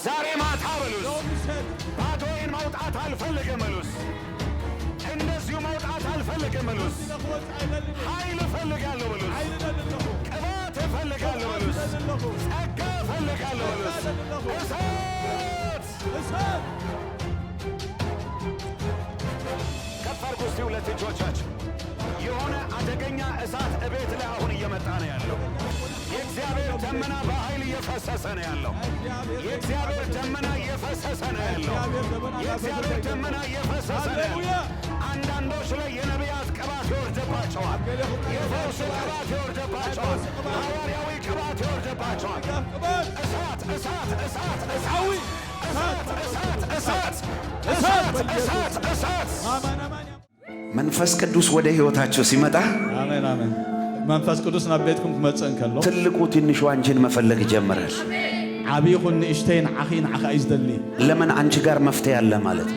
ዛሬ ማታ በሉስ ባዶዬን መውጣት አልፈልግም በሉስ እንደዚሁ መውጣት አልፈልግም በሉስ ኃይል እፈልጋለሁ በሉስ ቅባት እፈልጋለሁ በሉስ ጸጋ እፈልጋለሁ በሉስ እሳት ከፍ አድርጉ እስቲ ሁለት እጆቻችሁ የሆነ አደገኛ እሳት እቤት ላይ አሁን እየመጣ ነው ያለው የእግዚአብሔር ደመና በኃይል እየፈሰሰ ነው ያለው የእግዚአብሔር ደመና እየፈሰሰ ነው ያለው የእግዚአብሔር ደመና እየፈሰሰ ነው ያለው አንዳንዶች ላይ የነቢያት ቅባት ይወርድባቸዋል የፈውስ ቅባት ይወርድባቸዋል ሐዋርያዊ ቅባት ይወርድባቸዋል እሳት እሳት እሳት እሳት እሳት መንፈስ ቅዱስ ወደ ሕይወታችሁ ሲመጣ አሜን አሜን መንፈስ ቅዱስ ናቤትኩም ክመጽን ከሎ ትልቁ ትንሹ አንቺን መፈለግ ይጀምራል አቢኹን እሽተይን አኺን አኻ ይዝደሊ ለምን አንቺ ጋር መፍትሄ አለ ማለት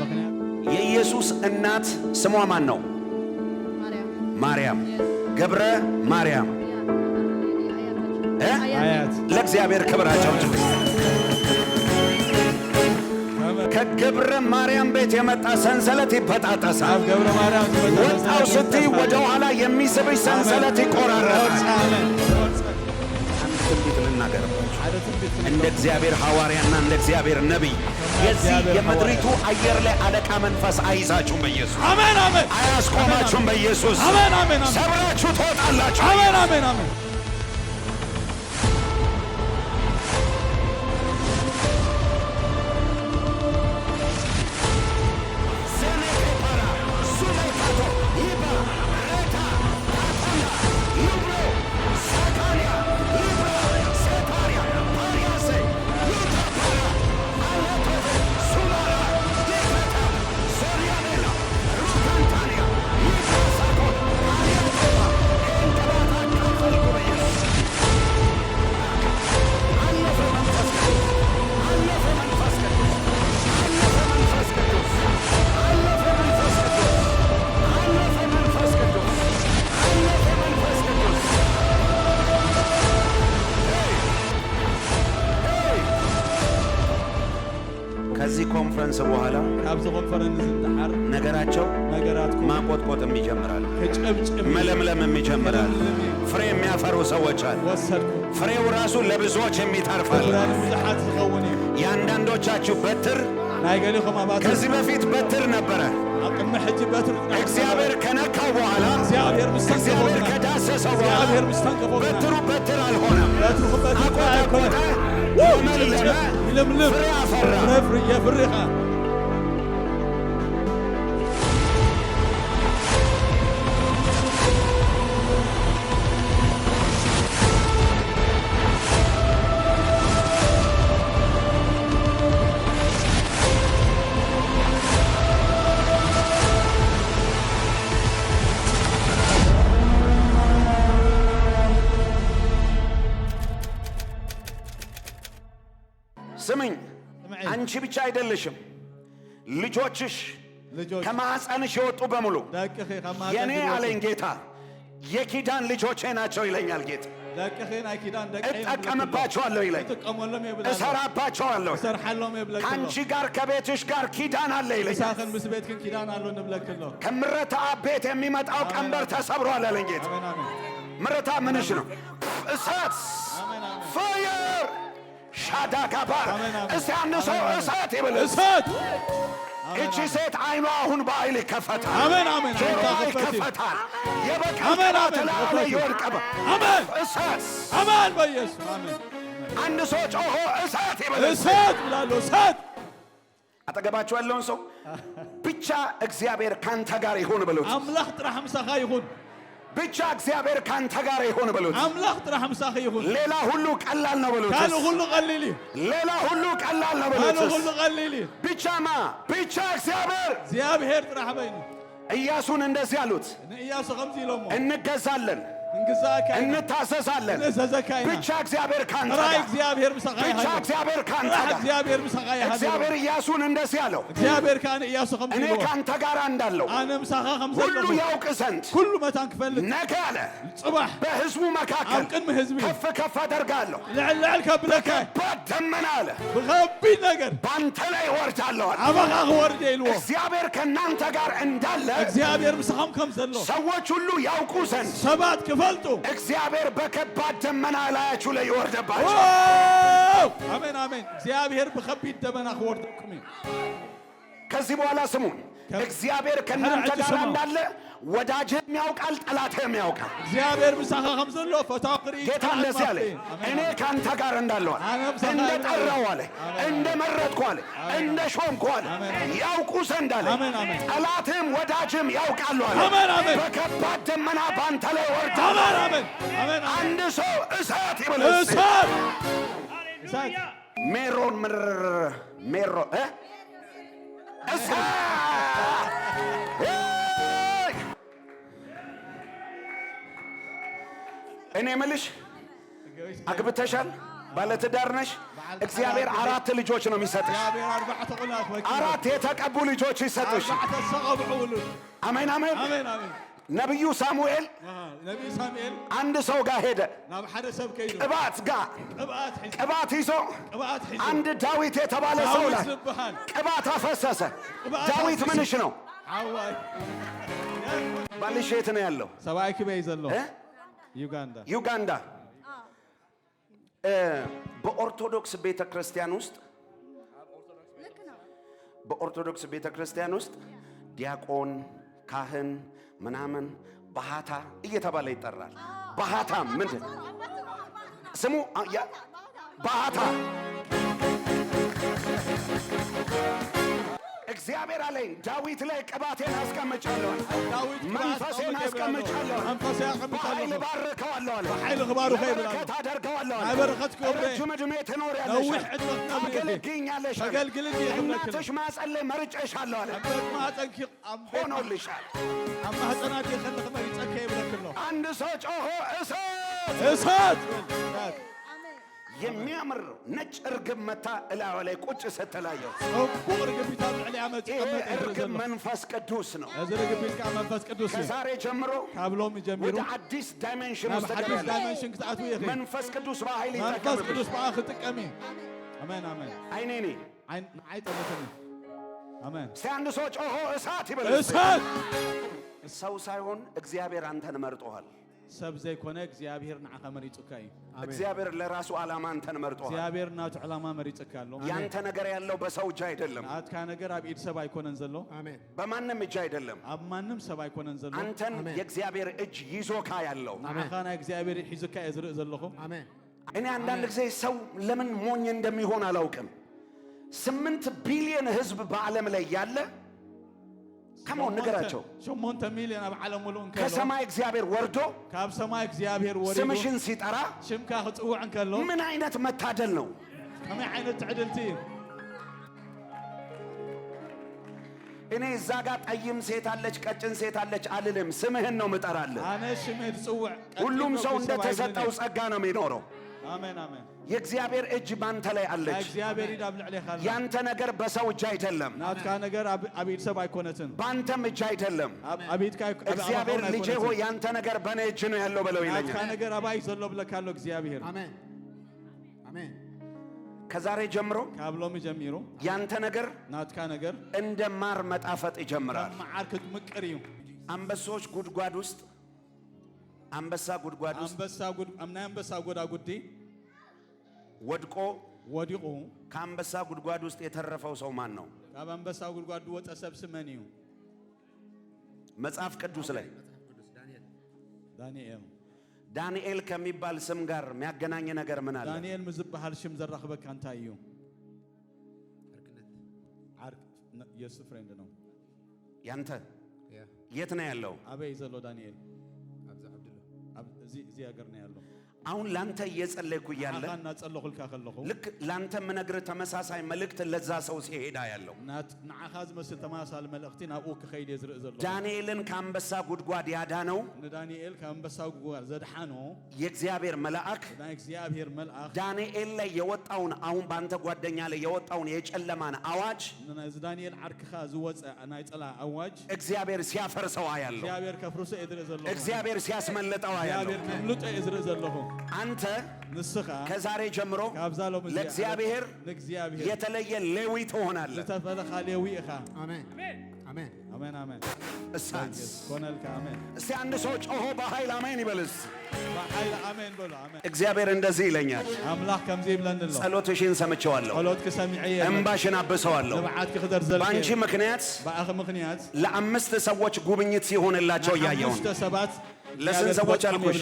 የኢየሱስ እናት ስሟ ማን ነው ማርያም ገብረ ማርያም አያት ለእግዚአብሔር ክብር አጨብጭቡ ከገብረ ማርያም ቤት የመጣ ሰንሰለት ይበጣጠሳል ገብረ ማርያም ወጣው ስትይ ወደ ኋላ የሚስብሽ ሰንሰለት ይቆራረጣል ትንቢት ልናገርባችሁ እንደ እግዚአብሔር ሐዋርያና እንደ እግዚአብሔር ነቢይ የዚህ የምድሪቱ አየር ላይ አለቃ መንፈስ አይዛችሁም በኢየሱስ አሜን አሜን አያስቆማችሁም በኢየሱስ አሜን አሜን ሰብራችሁ ትወጣላችሁ አሜን አሜን አሜን ከዚህ ኮንፈረንስ በኋላ ካብዚ ኮንፈረንስ እንድሓር ነገራቸው ማቆጥቆጥም ይጀምራል መለምለምም ይጀምራል ፍሬ የሚያፈሩ ሰዎች አሉ ፍሬው ራሱ ለብዙዎች የሚተርፋል የአንዳንዶቻችሁ በትር ከዚህ በፊት በትር ነበረ እግዚአብሔር ከነካው በኋላ እግዚአብሔር ከዳሰሰው በኋላ በትሩ በትር አልሆነም አቆጠቆጠ ለመለመ ፍሬ አፈራ የፍሬኻ ስምኝ አንቺ ብቻ አይደለሽም ልጆችሽ ከማህፀንሽ የወጡ በሙሉ የኔ አለኝ ጌታ የኪዳን ልጆቼ ናቸው ይለኛል ጌታ እጠቀምባቸዋለሁ ይለኝ እሰራባቸዋለሁ ከአንቺ ጋር ከቤትሽ ጋር ኪዳን አለ ይለኛል ከምረታ ቤት የሚመጣው ቀንበር ተሰብሯል አለኝ ጌታ ምረታ ምንሽ ነው እሳት ፋየር ሻዳጋባ እስቲ አንድ ሰው እሳት ይበል እሳት እቺ ሴት አይኗ አሁን በኃይል ይከፈታል አሜን አሜን ይከፈታል የበቀላት ላይ ይወድቀባ አሜን እሳት አሜን በኢየሱስ አሜን አንድ ሰው ጮሆ እሳት ይበል እሳት ብላሎ እሳት አጠገባችሁ ያለውን ሰው ብቻ እግዚአብሔር ካንተ ጋር ይሁን ብሉት አምላክ ጥራህ ምሳኻ ይሁን ብቻ እግዚአብሔር ካንተ ጋር ይሁን ብሉት አምላክ ጥራህ ምሳኻ ይሁን ሌላ ሁሉ ቀላል ነው ብሉት ካሉ ሁሉ ቀሊል ሌላ ሁሉ ቀላል ነው ብሉት ካሉ ሁሉ ቀሊል ብቻማ ብቻ እግዚአብሔር ጥራህ በይኑ ኢያሱን እንደዚህ አሉት ኢያሱ ከምዚ ኢሎሞ እንገዛለን እንታሰሳለን። ብቻ እግዚአብሔር ካንተ ጋር፣ ብቻ እግዚአብሔር ካንተ ጋር። እግዚአብሔር ኢያሱን እንደዚህ አለው፣ እኔ ካንተ ጋር እንዳለው ሁሉ ያውቅ ዘንድ ነገ አለ በሕዝቡ መካከል ከፍ ከፍ አደርጋለሁ፣ በከባድ ደመና አለ በአንተ ላይ እወርዳለሁ አለ። እግዚአብሔር ከእናንተ ጋር እንዳለ ሰዎች ሁሉ ያውቁ ዘንድ እግዚአብሔር በከባድ ደመና ላያችሁ ላይ ይወርድባችሁ። አሜን አሜን። እግዚአብሔር በከባድ ደመና ይወርድኩም። ከዚህ በኋላ ስሙን፣ እግዚአብሔር ከእናንተ ጋር እንዳለ ወዳጅህም ያውቃል፣ ጠላትህም ያውቃል። እግዚአብሔር ምሳኻ ከምዘሎ ፈታቅሪ ጌታ እንደዚህ አለ፣ እኔ ካንተ ጋር እንዳለሁ አለ፣ እንደ ጠራሁ አለ፣ እንደ መረጥኩ አለ፣ እንደ ሾምኩ አለ፣ ያውቁ ዘንድ አለ። ጠላትህም ወዳጅህም ያውቃሉ አለ። በከባድ ደመና ባንተ ላይ ወርዳለሁ። አንድ ሰው እሳት ይበል። እሳት ሜሮን ሜሮ እሳት እኔ የምልሽ አግብተሻል? ባለትዳር ነሽ? እግዚአብሔር 4 ልጆች ነው የሚሰጥሽ። 4 የተቀቡ ልጆች ይሰጥሽ። አሜን አሜን። ነቢዩ ሳሙኤል አንድ ሰው ጋር ሄደ፣ ቅባት ይዞ አንድ ዳዊት የተባለ ሰው ላይ ቅባት አፈሰሰ። ዳዊት ምንሽ ነው? ባልሽ የት ነው ያለው? ዩጋንዳ። በኦርቶዶክስ ቤተክርስቲያን ውስጥ ዲያቆን፣ ካህን ምናምን ባህታ እየተባለ ይጠራል። ባህታ ምንድን ስሙ? ባህታ እግዚአብሔር አለኝ ዳዊት ላይ ቅባቴን አስቀምጫለሁ፣ መንፈሴን አስቀምጫለሁ፣ በኃይል ባርከዋለሁ አለ፣ በረከት አደርገዋለሁ አለ። ረጅም ዕድሜ ትኖሪያለሽ፣ ታገለግኛለሽ፣ እናትሽ ማኅፀን ላይ መርጬሻለሁ አለ። ሆኖልሻል። አንድ ሰው ጮሆ እሳት! የሚያምር ነጭ እርግብ መታ እላዋ ላይ ቁጭ ስትላየው እርግብ መንፈስ ቅዱስ ነው። ከዛሬ ጀምሮ ወደ አዲስ ዳይሜንሽን ውስጥ ትገባለሽ። መንፈስ ቅዱስ በኃይል ይጠቀምብሽ። አይኔ አንድ ሰው ጮሆ እሳት ይበል። ሰው ሳይሆን እግዚአብሔር አንተን መርጦሃል። ሰብ ዘይኮነ እግዚአብሔር ንዓኻ መሪጹካ እዩ። እግዚአብሔር ለራሱ ዓላማ አንተን መርጦሃል። እግዚአብሔር ናቱ ዓላማ መሪጽካ ኣሎ። ያንተ ነገር ያለው በሰው እጅ አይደለም። ናትካ ነገር ኣብ ኢድ ሰብ አይኮነን ዘሎ፣ በማንም እጅ አይደለም። ኣብ ማንም ሰብ አይኮነን ዘሎ። አንተን የእግዚአብሔር እጅ ይዞካ ያለው ንዓኻ ናይ እግዚአብሔር ሒዙካ እየ ዝርኢ ዘለኹ። እኔ አንዳንድ ጊዜ ሰው ለምን ሞኝ እንደሚሆን አላውቅም። 8 ቢሊዮን ህዝብ በዓለም ላይ ያለ ከመሆን ነገራቸው 8 ሚሊዮን ኣብ ዓለም ሙሉእ እንከሎ ከሰማይ እግዚአብሔር ወርዶ ካብ ሰማይ እግዚአብሔር ወሪዱ ስምሽን ሲጠራ ሽምካ ክጽውዕ እንከሎ ምን አይነት መታደል ነው! ከመይ ዓይነት ትዕድልቲ! እኔ እዛ ጋር ጠይም ሴት አለች፣ ቀጭን ሴት አለች አልልም። ስምህን ነው ምጠራልህ። አነ ሽምህ ጽውዕ። ሁሉም ሰው እንደተሰጠው ጸጋ ነው የሚኖረው። አሜን አሜን። የእግዚአብሔር እጅ ባንተ ላይ አለች። ያንተ ነገር በሰው እጅ አይደለም። ናትካ ነገር አብይድ ሰብ አይኮነትን፣ ባንተም እጅ አይደለም። እግዚአብሔር ልጄ ሆይ ያንተ ነገር በእኔ እጅ ነው ያለው ብለው ይለኛል። ናትካ ነገር አባይ ዘሎ ብለካለው እግዚአብሔር። አሜን አሜን። ከዛሬ ጀምሮ ካብሎም ጀምሮ ያንተ ነገር ናትካ ነገር እንደ ማር መጣፈጥ ይጀምራል። ማዓር ክትምቅር እዩ። አንበሶች ጉድጓድ ውስጥ አንበሳ ጉድጓድ ውስጥ አምናይ አንበሳ ጎዳጉዲ ወድቆ ከአንበሳ ጉድጓድ ውስጥ የተረፈው ሰው ማን ነው? ካብ አንበሳ ጉድጓድ ወጣ ሰብ ስመን እዩ። መጽሐፍ ቅዱስ ላይ ዳንኤል ከሚባል ስም ጋር የሚያገናኝ ነገር ምን አለ? ዳንኤል ምዝባሃል ሽም ዘራኽበካ እንታይ እዩ? የሱ ፍሬንድ ነው። ያንተ የት ነው ያለው? አበይ ዘሎ ዳንኤል እዚ ሀገር ነው ያለው። አሁን ላንተ እየጸለይኩ ያለ አኻና ጸለኹልካ ከለኹ ልክ ላንተ ምነግር ተመሳሳይ መልእክት ለዛ ሰው ሲሄዳ ያለው ንዓኻ ዝመስል ተመሳሳሊ መልእኽቲ ናብኡ ክኸይድ ዝርኢ ዘሎ ዳንኤልን ከአንበሳ ጉድጓድ ያዳነው ንዳንኤል ከአንበሳ ጉድጓድ ዘድሓኖ የእግዚአብሔር መልአክ ናይ እግዚአብሔር መልአክ ዳንኤል ላይ የወጣውን አሁን ባንተ ጓደኛ ላይ የወጣውን የጨለማን አዋጅ ዳንኤል ዓርክኻ ዝወፀ ናይ ጸላ አዋጅ እግዚአብሔር ሲያፈርሰው አያለው እግዚአብሔር ከፍርሶ ይድርኢ ዘሎ እግዚአብሔር ሲያስመልጠው አያለው እግዚአብሔር ከምልጦ ይድርኢ ዘለኹ አንተ ንስኻ ከዛሬ ጀምሮ ለእግዚአብሔር የተለየ ሌዊ ትሆናለህ ዝተፈለኻ ሌዊ ኢኻ አሜን አሜን አሜን አሜን እሳት ኮነልካ አሜን እስቲ አንድ ሰው ጮሆ በኃይል አሜን ይበልስ በኃይል አሜን በሉ አሜን እግዚአብሔር እንደዚህ ይለኛል አምላክ ከምዚ ይብለንሎ ጸሎትሽን ሰምቼዋለሁ ጸሎትክ ሰሚዐየ እንባሽን አብሰዋለሁ ለባዓትክ ክደር ዘልከ ባንቺ ምክንያት በአኺ ምክንያት ለአምስት ሰዎች ጉብኝት ሲሆንላቸው ያየው ለስንት ሰዎች አልኩሽ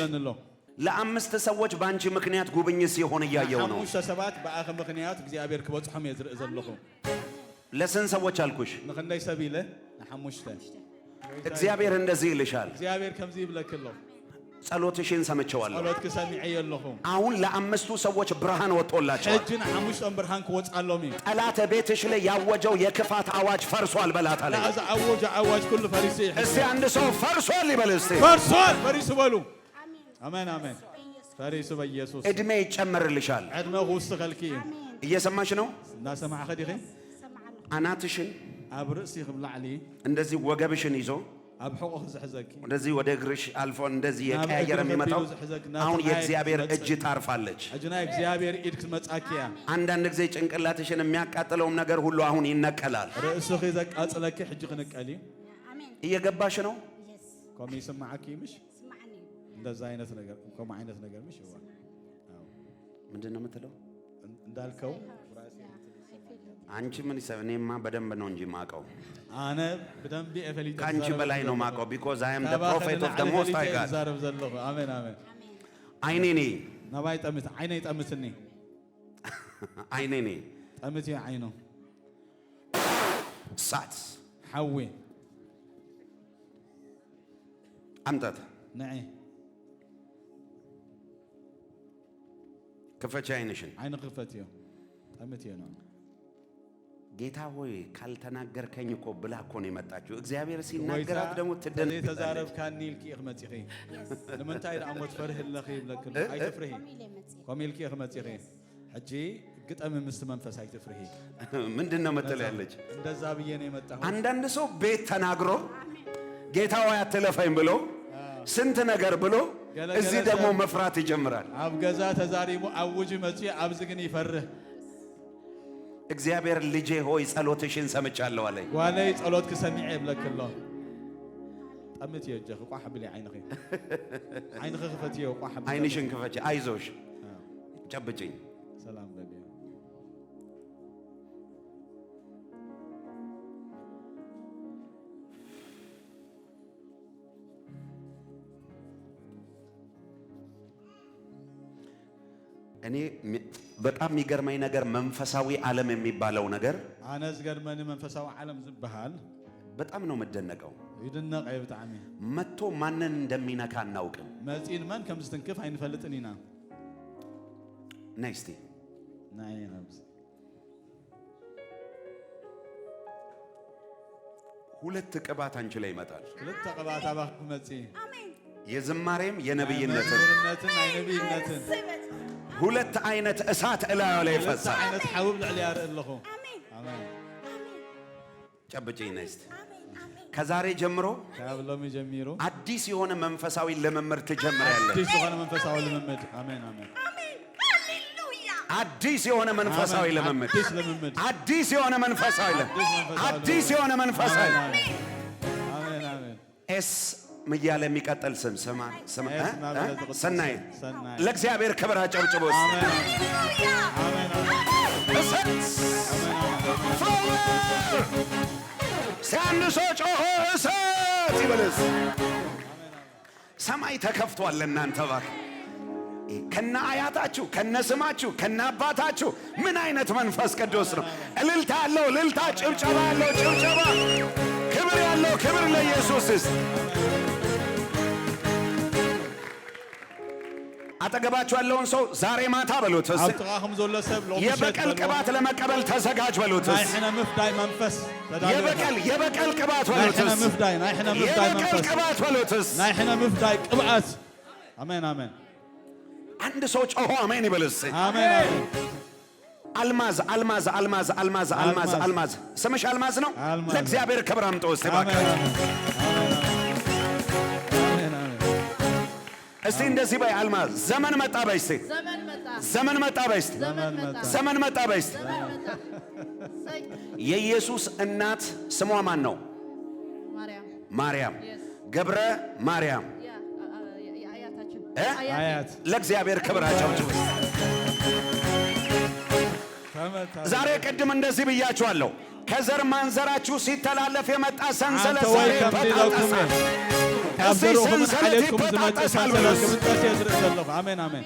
ለአምስት ሰዎች ባንቺ ምክንያት ጉብኝት ሲሆን ያየው ነው አምስት ሰባት በአኺ ምክንያት እግዚአብሔር ክበጽሖም የዝርኢ ዘለኹ ለስንት ሰዎች አልኩሽ ንኽንደይ ሰቢለ ንሓሙሽተ እግዚአብሔር እንደዚህ ይልሻል እግዚአብሔር ከምዚ ይብለክሎ ጸሎትሽን ሰምቼዋለሁ ጸሎትክ ሰሚዐየ ኣለኹ አሁን ለአምስቱ ሰዎች ብርሃን ወጥቶላቸዋል ሕጂ ንሓሙሽተ ብርሃን ክወጽኣሎም እዩ ጠላት ቤትሽ ላይ ያወጀው የክፋት አዋጅ ፈርሷል በላታ ላይ እዚ አወጀ አዋጅ ኩሉ ፈሪሱ እስቲ አንድ ሰው ፈርሷል ይበል እስቲ ፈርሷል ፈሪሱ በሉ አሜን አሜን ፈሪሱ በኢየሱስ እድሜ ይጨመርልሻል ዕድመ ውስኸልኪ እየሰማሽ ነው እናሰማዕ ኸዲኺ አናትሽን ኣብ ርእሲ ክብላዕሊ እንደዚህ ወገብሽን ይዞ ኣብ ሕቆ ዝሕዘኪ እንደዚህ ወደ እግርሽ አልፎ እንደዚህ የቀያየረ የሚመጣው አሁን የእግዚአብሔር እጅ ታርፋለች እጅና እግዚአብሔር ኢድ ክትመጻኪያ አንዳንድ ጊዜ ጭንቅላትሽን የሚያቃጥለውም ነገር ሁሉ አሁን ይነቀላል ርእስኺ ዘቃጽለኪ ሕጂ ክንቀሊ እየገባሽ ነው ኮሚ ይስማዓኪ ምሽ እንደዛ አይነት ነገር ኮማ አይነት ነገር ምሽ ይዋል ምንድነው የምትለው እንዳልከው አንቺ ምን እኔማ በደንብ ነው እንጂ ማቀው አነ በደንብ ኤፈሊ ካንቺ በላይ ነው ማቀው because I am the prophet of the most high God ዛረብ ዘለኹ አሜን አሜን አይኔኔ ነባይ ጠምት አይኔ ጠምትኒ አይኔኔ ጠምት አይኖ ሳት ሐዊ አምጣት ነይ ክፈች አይንሽን አይን ክፈትዮ ጠምት ነው ጌታ ሆይ ካልተናገርከኝ እኮ ብላ እኮ ነው የመጣችው እግዚአብሔር ሲናገራት ደግሞ ትደነቅ ተዛረብ ካኒልኪ እኽመጽኺ ለምንታይ ዳሞት ፈርህ ለኺ ይብለክል አይትፍርሂ ኮሚልኪ እኽመጽኺ እጂ ግጠም ምስ መንፈስ አይትፍርሂ ምንድነው መተላለች እንደዛ ብዬ ነው የመጣው አንዳንድ ሰው ቤት ተናግሮ ጌታ ሆይ አትለፈኝ ብሎ ስንት ነገር ብሎ እዚህ ደግሞ መፍራት ይጀምራል አብ ገዛ ተዛሪሙ አውጅ መጪ አብዝ ግን ይፈርህ እግዚአብሔር ልጄ ሆይ ጸሎትሽን ሰምቻለሁ አለኝ ዋለይ ጸሎት ከሰሚዐ ይብለክሎ ጠምት ይጀህ ቋህ ብሊ አይንኺ አይንኺ ክፈትዮ ቋህ ብሊ አይንሽን ክፈች አይዞሽ ጨብጭኝ ሰላም በል እኔ በጣም የሚገርመኝ ነገር መንፈሳዊ ዓለም የሚባለው ነገር አነዝ ገርመን መንፈሳዊ ዓለም ዝብሃል በጣም ነው መደነቀው ይድነቅ አይብጣሚ መጥቶ ማንን እንደሚነካ እናውቅም መጪን ማን ከምስትንክፍ አይንፈልጥኒና ናይስቲ ናይ ነብስ ሁለት ቅባት አንቺ ላይ ይመጣል ሁለት ቅባት አባክ መጪ አሜን የዝማሬም የነብይነትን አይነብይነትን ሁለት አይነት እሳት እላዩ ላይ ይፈሳል አይነት ሐውብ ለዕሊ ያርልኹ አሜን ጨብጪኝ ናይስቲ ከዛሬ ጀምሮ ካብሎም ጀምሮ አዲስ የሆነ መንፈሳዊ ልምምድ ትጀምራለህ አዲስ የሆነ መንፈሳዊ ልምምድ አሜን አሜን አዲስ የሆነ መንፈሳዊ ልምምድ አዲስ የሆነ መንፈሳዊ አዲስ የሆነ መንፈሳዊ አሜን አሜን ኤስ ምያለ የሚቀጥል ስም ሰናይ ለእግዚአብሔር ክብር አጨብጭቦ ሲያንሶ ጮሆ እሳት ይበልስ ሰማይ ተከፍቷል ለእናንተ እባክህ ከነ አያታችሁ ከነ ስማችሁ ከነ አባታችሁ ምን አይነት መንፈስ ቅዱስ ነው እልልታ ያለው እልልታ ጭብጨባ ያለው ጭብጨባ ክብር ያለው ክብር ለኢየሱስ አጠገባችሁ ያለውን ሰው ዛሬ ማታ በሉት። አብጥቃኹም ዘሎ ሰብ የበቀል ቅባት ለመቀበል ተዘጋጅ በሉት። ናይሕነ ምፍዳይ መንፈስ የበቀል ቅባት በሉት። ናይሕነ ምፍዳይ የበቀል ቅባት በሉት። ናይሕነ ምፍዳይ ቅብአት። አሜን አሜን። አንድ ሰው ጮሆ አሜን ይበልስ። አሜን አሜን። አልማዝ አልማዝ አልማዝ አልማዝ አልማዝ አልማዝ ስምሽ አልማዝ ነው። ለእግዚአብሔር ክብር አምጡ እስቲ ባካችሁ። እስቲ እንደዚህ በይ አልማዝ። ዘመን መጣ በይ እስቲ። ዘመን መጣ በይ እስቲ። ዘመን መጣ በይ እስቲ። የኢየሱስ እናት ስሟ ማን ነው? ማርያም ገብረ ማርያም። አያት ለእግዚአብሔር ክብር አጨብጭቡ። ዛሬ ቅድም እንደዚህ ብያችኋለሁ። ከዘር ማንዘራችሁ ሲተላለፍ የመጣ ሰንሰለት ዛሬ ይበጣጠሳል። እዚህ ሰንሰለት ይበጣጠሳል። አሜን አሜን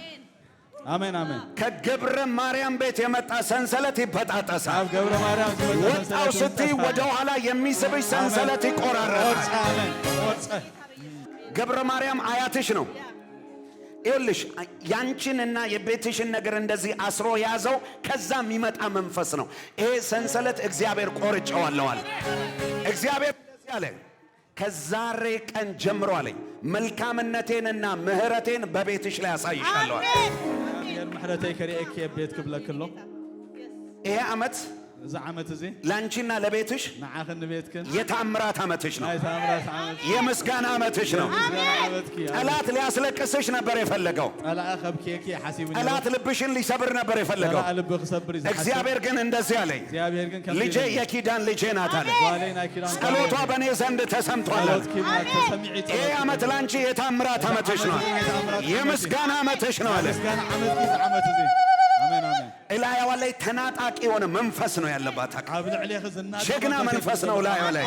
አሜን አሜን። ከገብረ ማርያም ቤት የመጣ ሰንሰለት ይበጣጠሳል። ገብረ ማርያም ወጣው ስትይ ወደ ኋላ የሚስብሽ ሰንሰለት ይቆራረጣል። ገብረ ማርያም አያትሽ ነው። ይኸውልሽ ያንቺንና የቤትሽን ነገር እንደዚህ አስሮ ያዘው። ከዛ የሚመጣ መንፈስ ነው። ይሄ ሰንሰለት እግዚአብሔር ቆርጬዋለሁ አለ። እግዚአብሔር እንደዚህ አለ፣ ከዛሬ ቀን ጀምሮ አለኝ መልካምነቴንና ምሕረቴን በቤትሽ ላይ አሳይሻለሁ አለ። ምሕረተይ ከሪኤክ ቤት ክብለክሎ ይሄ ዓመት እዛ ዓመት እዚ ላንቺና ለቤትሽ ንዓኽን ቤትክን የታምራት ዓመትሽ ነው። የታምራት ዓመት የምስጋና ዓመትሽ ነው። ጠላት ሊያስለቅስሽ ነበር የፈለገው። ጠላት ልብሽን ሊሰብር ነበር የፈለገው። እግዚአብሔር ግን እንደዚህ አለኝ፣ ልጄ የኪዳን ልጄ ናት አለ። ጸሎቷ በእኔ ዘንድ ተሰምቷል። ይሄ ዓመት ላንቺ የታምራት ዓመትሽ ነው፣ የምስጋና ዓመትሽ ነው አለ። እላያዋ ላይ ተናጣቂ የሆነ መንፈስ ነው ያለባት። ጀግና መንፈስ ነው ላያዋ ላይ።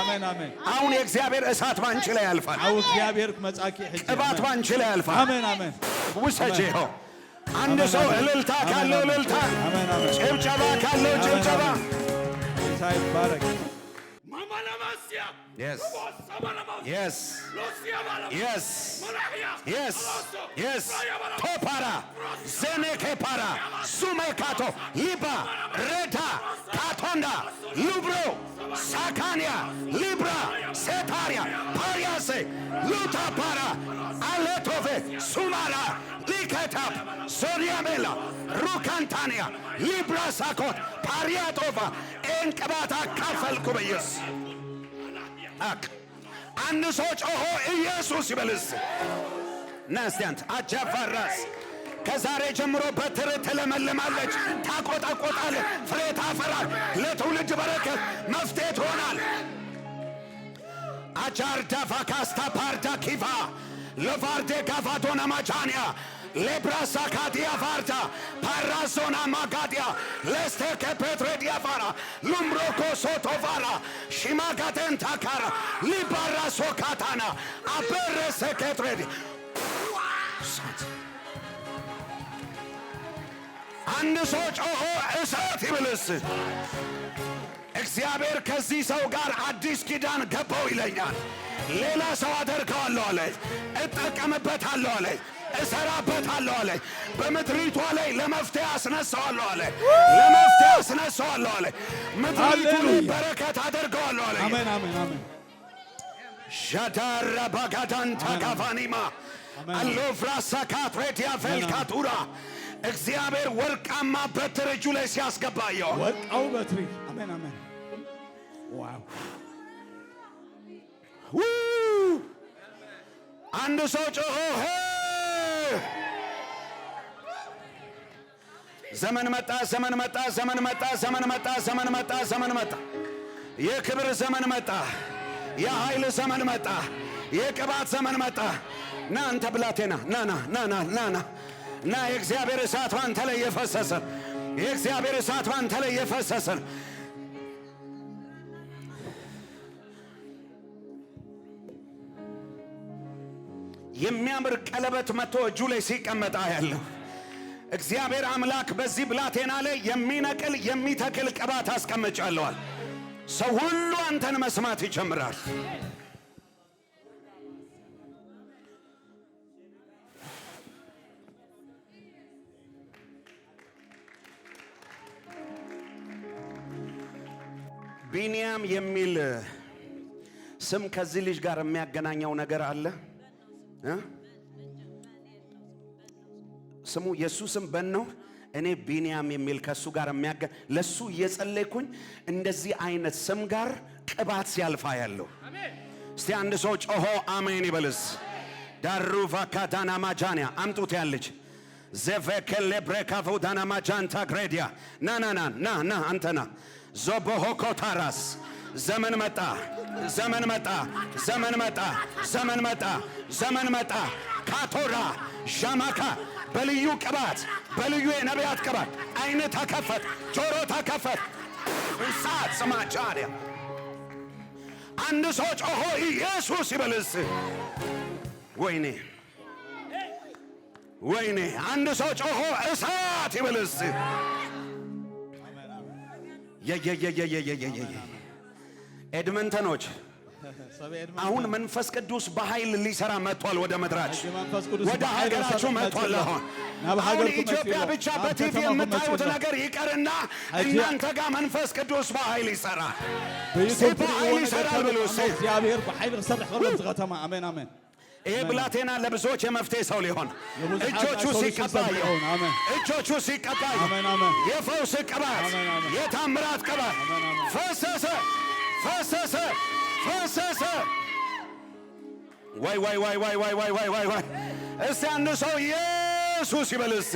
አሁን የእግዚአብሔር እሳት ባንቺ ላይ ያልፋል። ቅባት ባንቺ ላይ ያልፋል። ውሰጂ። ይኸው አንድ ሰው እልልታ ካለው እልልታ፣ ጭብጨባ ካለው ጭብጨባ። Yes. Yes. Yes. Yes. Yes. Topara. Zenekepara. Sumekato. Liba. Reta. Katonda. Lubro. Sakania. Libra. Setaria. Pariase. Lutapara. Aletove. Sumala. Liketap. Soriamela. Rukantania. Libra Sakot. Pariatova. Enkabata Kafal Kubayus. አንድ ሰው ጮሆ ኢየሱስ ይበልስ። ናስቲያንት አጃፋራስ ከዛሬ ጀምሮ በትር ትለመልማለች፣ ታቆጣቆጣል፣ ፍሬ ታፈራል፣ ለትውልድ በረከት መፍትሄ ትሆናል። አጃርዳ ፋካስታ ፓርዳ ኪፋ ለፋርዴ ካፋቶና ማቻንያ ሌብራሳ ካቲያ ፋርታ ፓራሶና ማጋዲያ ለስቴር ከፔትሬዲያ ፋራ ሉምሮኮ ሶቶፋራ ሽማጋቴን ታካራ ሊባራሶ ካታና አበረሰ ከትሬዲ አንድ ሰው ጮሆ እሳት ይብልስ። እግዚአብሔር ከዚህ ሰው ጋር አዲስ ኪዳን ገባው ይለኛል። ሌላ ሰው አደርገዋለሁ አለ፣ እጠቀምበታለሁ አለ፣ እሰራበታለሁ አለ። በምድሪቷ ላይ ለመፍትሄ አስነሳዋለሁ አለ፣ ለመፍትሄ አስነሳዋለሁ አለ። ምድሪቱ ላይ በረከት አደርገዋለሁ አለ። አሜን አሜን አሜን። ሻዳራ ባጋዳን ታካፋኒማ አሎፍራሳ ካትሬቲያ ፈልካቱራ እግዚአብሔር ወርቃማ በትር እጁ ላይ ሲያስገባየው ወርቃው በትር አሜን አሜን። ዋው አንድ ሰው ጮሆ ዘመን መጣ፣ ዘመን መጣ፣ ዘመን መጣ፣ ዘመን መጣ፣ ዘመን መጣ፣ ዘመን መጣ። የክብር ዘመን መጣ፣ የኃይል ዘመን መጣ፣ የቅባት ዘመን መጣ። ና አንተ ብላቴና ና ና ና ና ና ና ና። የእግዚአብሔር እሳት ባንተ ላይ የፈሰሰ፣ የእግዚአብሔር እሳት ባንተ ላይ የፈሰሰ። የሚያምር ቀለበት መጥቶ እጁ ላይ ሲቀመጣ ያለው እግዚአብሔር አምላክ በዚህ ብላቴና ላይ የሚነቅል የሚተክል ቅባት አስቀምጫለዋል። ሰው ሁሉ አንተን መስማት ይጀምራል። ቢንያም የሚል ስም ከዚህ ልጅ ጋር የሚያገናኘው ነገር አለ? ስሙ የሱ ስም በነው። እኔ ቢንያም የሚል ከሱ ጋር ለሱ እየጸለይኩኝ እንደዚህ አይነት ስም ጋር ቅባት ሲያልፋ ያለው እስቲ አንድ ሰው ጮሆ አሜን ይበልስ። ዳሩ ቫካዳና ማጃንያ አምጡት ያለች ዘቨከለ ብሬካቮ ዳና ማጃንታ ግሬዲያ ና አንተና ዞቦሆኮታራስ ዘመን መጣ ዘመን መጣ ዘመን መጣ ዘመን መጣ ዘመን መጣ ካቶራ ሻማካ በልዩ ቅባት በልዩ የነቢያት ቅባት አይነ ተከፈት ጆሮ ተከፈት እሳት ስማቻሪያ አንድ ሰው ጮሆ ኢየሱስ ይበልስ። ወይኔ ወይኔ አንድ ሰው ጮሆ እሳት ይበልስ። ኤድመንተኖች አሁን መንፈስ ቅዱስ በኃይል ሊሰራ መጥቷል። ወደ ምድራችሁ ወደ ሀገራችሁ መጥቷል። አሁን ኢትዮጵያ ብቻ በቲቪ የምታዩት ነገር ይቀርና እናንተ ጋር መንፈስ ቅዱስ በኃይል ይሰራል። በኃይል ይሰራል ብሎ እግዚአብሔር በኃይል ይሰራል ከለም ከተማ አሜን አሜን። ይሄ ብላቴና ለብዙዎች የመፍትሄ ሰው ሊሆን እጆቹ ሲቀባይ እጆቹ ሲቀባይ የፈውስ ቅባት የታምራት ቅባት ፈሰሰ ፈሰሰ ፈሰሰ። ዋይ ዋይ ዋይ ዋይ ዋይ ዋይ ዋይ ዋይ ዋይ። እስቲ አንድ ሰው ኢየሱስ ይበልስ።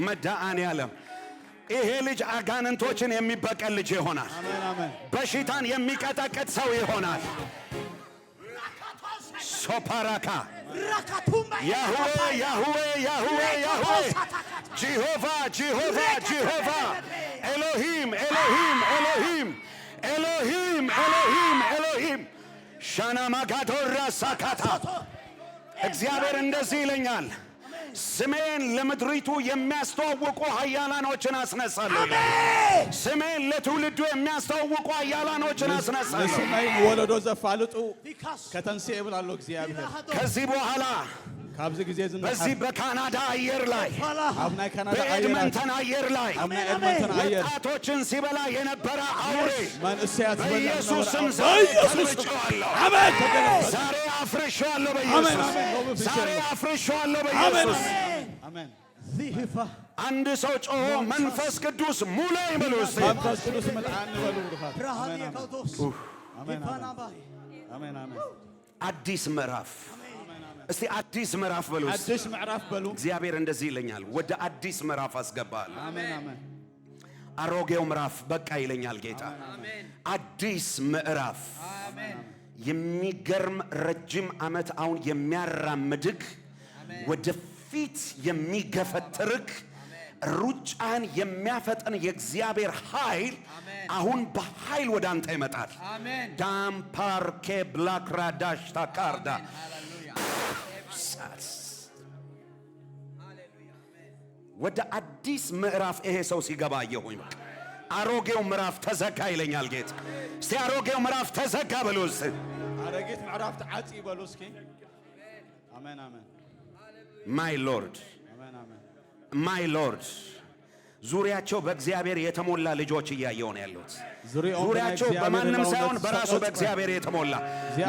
መድኃኔዓለም ይሄ ልጅ አጋንንቶችን የሚበቀል ልጅ ይሆናል። በሽታን የሚቀጠቅጥ ሰው ይሆናል። ሶፓራካ ያህዌ ያህዌ ያህዌ ያህዌ ጂሆቫ ጂሆቫ ጂሆቫ ኤሎሂም ኤሎሂም ኤሎሂም ኤሎሂም ኤሎሂም ኤሎሂም ሻናማጋዶራ ሳካታ እግዚአብሔር እንደዚህ ይለኛል፣ ስሜን ለምድሪቱ የሚያስተዋውቁ ኃያላኖችን አስነሳለሁ። ስሜን ለትውልዱ የሚያስተዋውቁ ኃያላኖችን አስነሳለሁ። ስሜን ወለዶ ዘፋልጡ ከተንሴ ብላለሁ እግዚአብሔር ከዚህ በኋላ በዚህ በካናዳ አየር ላይ በኤድመንተን አየር ላይ ወጣቶችን ሲበላ የነበረ አውሬ በኢየሱስም ዛሬ ገልብጬዋለሁ። ዛሬ አፍርሼዋለሁ በኢየሱስ ዛሬ አፍርሼዋለሁ በኢየሱስ። አንድ ሰው ጮሆ መንፈስ ቅዱስ ሙላኝ በሉ። መንፈስ ቅዱስ ሙላኝ በሉ። አዲስ ምዕራፍ እስቲ አዲስ ምዕራፍ በሉ። አዲስ ምዕራፍ በሉ። እግዚአብሔር እንደዚህ ይለኛል፣ ወደ አዲስ ምዕራፍ አስገባለሁ። አሜን አሜን። አሮጌው ምዕራፍ በቃ ይለኛል ጌታ። አዲስ ምዕራፍ የሚገርም ረጅም ዓመት አሁን የሚያራምድግ ወደፊት የሚገፈትርክ ሩጫን የሚያፈጥን የእግዚአብሔር ኃይል አሁን በኃይል ወደ አንተ ይመጣል። ዳምፓርኬ ብላክራዳሽ ታካርዳ ወደ አዲስ ምዕራፍ ይሄ ሰው ሲገባ አየሁኝ። አሮጌው ምዕራፍ ተዘጋ ይለኛል ጌታ። እስቲ አሮጌው ምዕራፍ ተዘጋ በሉ። እስቲ አሮጌው ምዕራፍ ተዓጽ በሉ እስኪ። አሜን አሜን። ማይ ሎርድ አሜን አሜን። ማይ ሎርድ ዙሪያቸው በእግዚአብሔር የተሞላ ልጆች እያየሁ ነው ያሉት። ዙሪያቸው በማንም ሳይሆን በራሱ በእግዚአብሔር የተሞላ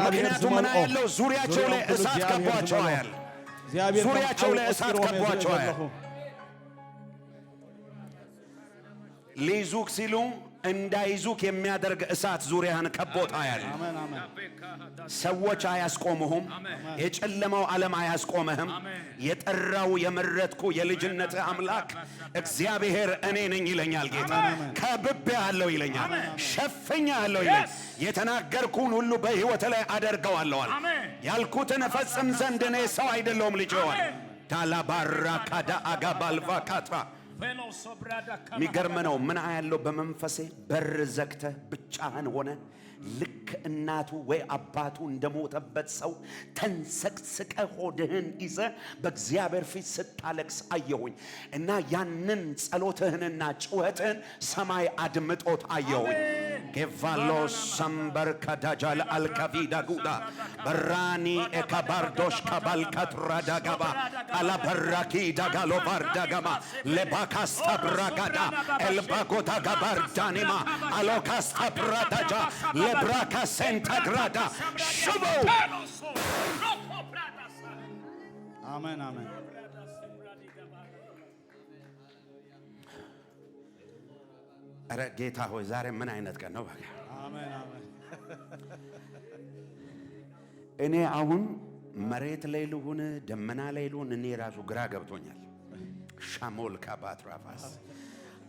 ምክንያቱም ምን ያለው ዙሪያቸው ላይ እሳት ከቧቸዋል። ዙሪያቸው ላይ እሳት ከቧቸዋል። ሊይዙክ ሲሉ እንዳይዙክ የሚያደርግ እሳት ዙሪያህን ከቦታል። ሰዎች አያስቆሙህም። የጨለማው ዓለም አያስቆምህም። የጠራው የመረጥኩ የልጅነት አምላክ እግዚአብሔር እኔ ነኝ ይለኛል ጌታ። ከብቤሃለሁ ይለኛል፣ ሸፍኜሃለሁ ይለኛል። የተናገርኩን ሁሉ በሕይወት ላይ አደርገዋለሁ። ያልኩትን እፈጽም ዘንድ እኔ ሰው አይደለሁም ልጅ ሆይ ታላባራ ካዳ አጋባልቫ ካትራ የሚገርም ነው። ምን አያለው በመንፈሴ በር ዘግተህ ብቻህን ሆነ ልክ እናቱ ወይ አባቱ እንደሞተበት ሰው ተንሰቅስቀ ሆድህን ይዘ በእግዚአብሔር ፊት ስታለቅስ አየሁኝ እና ያንን ጸሎትህንና ጩኸትህን ሰማይ አድምጦት አየሁኝ። ጌቫሎ ሰምበር ከዳጃል አልካቪዳ ጉዳ በራኒ ኤካባርዶሽ ከባልካትራዳ ጋባ አላበራኪ ዳጋሎ ባርዳጋማ ለባካስታ ብራጋዳ ኤልባጎታ ጋባርዳኒማ አሎካስታ ብራዳጃ ለብራካ ሴንታግራዳ ሽቦ አሜን አሜን አረ ጌታ ሆይ ዛሬ ምን አይነት ቀን ነው? በቃ አሜን አሜን እኔ አሁን መሬት ላይ ልሁን ደመና ላይ ልሁን እኔ ራሱ ግራ ገብቶኛል። ሻሞል ካባትራፋስ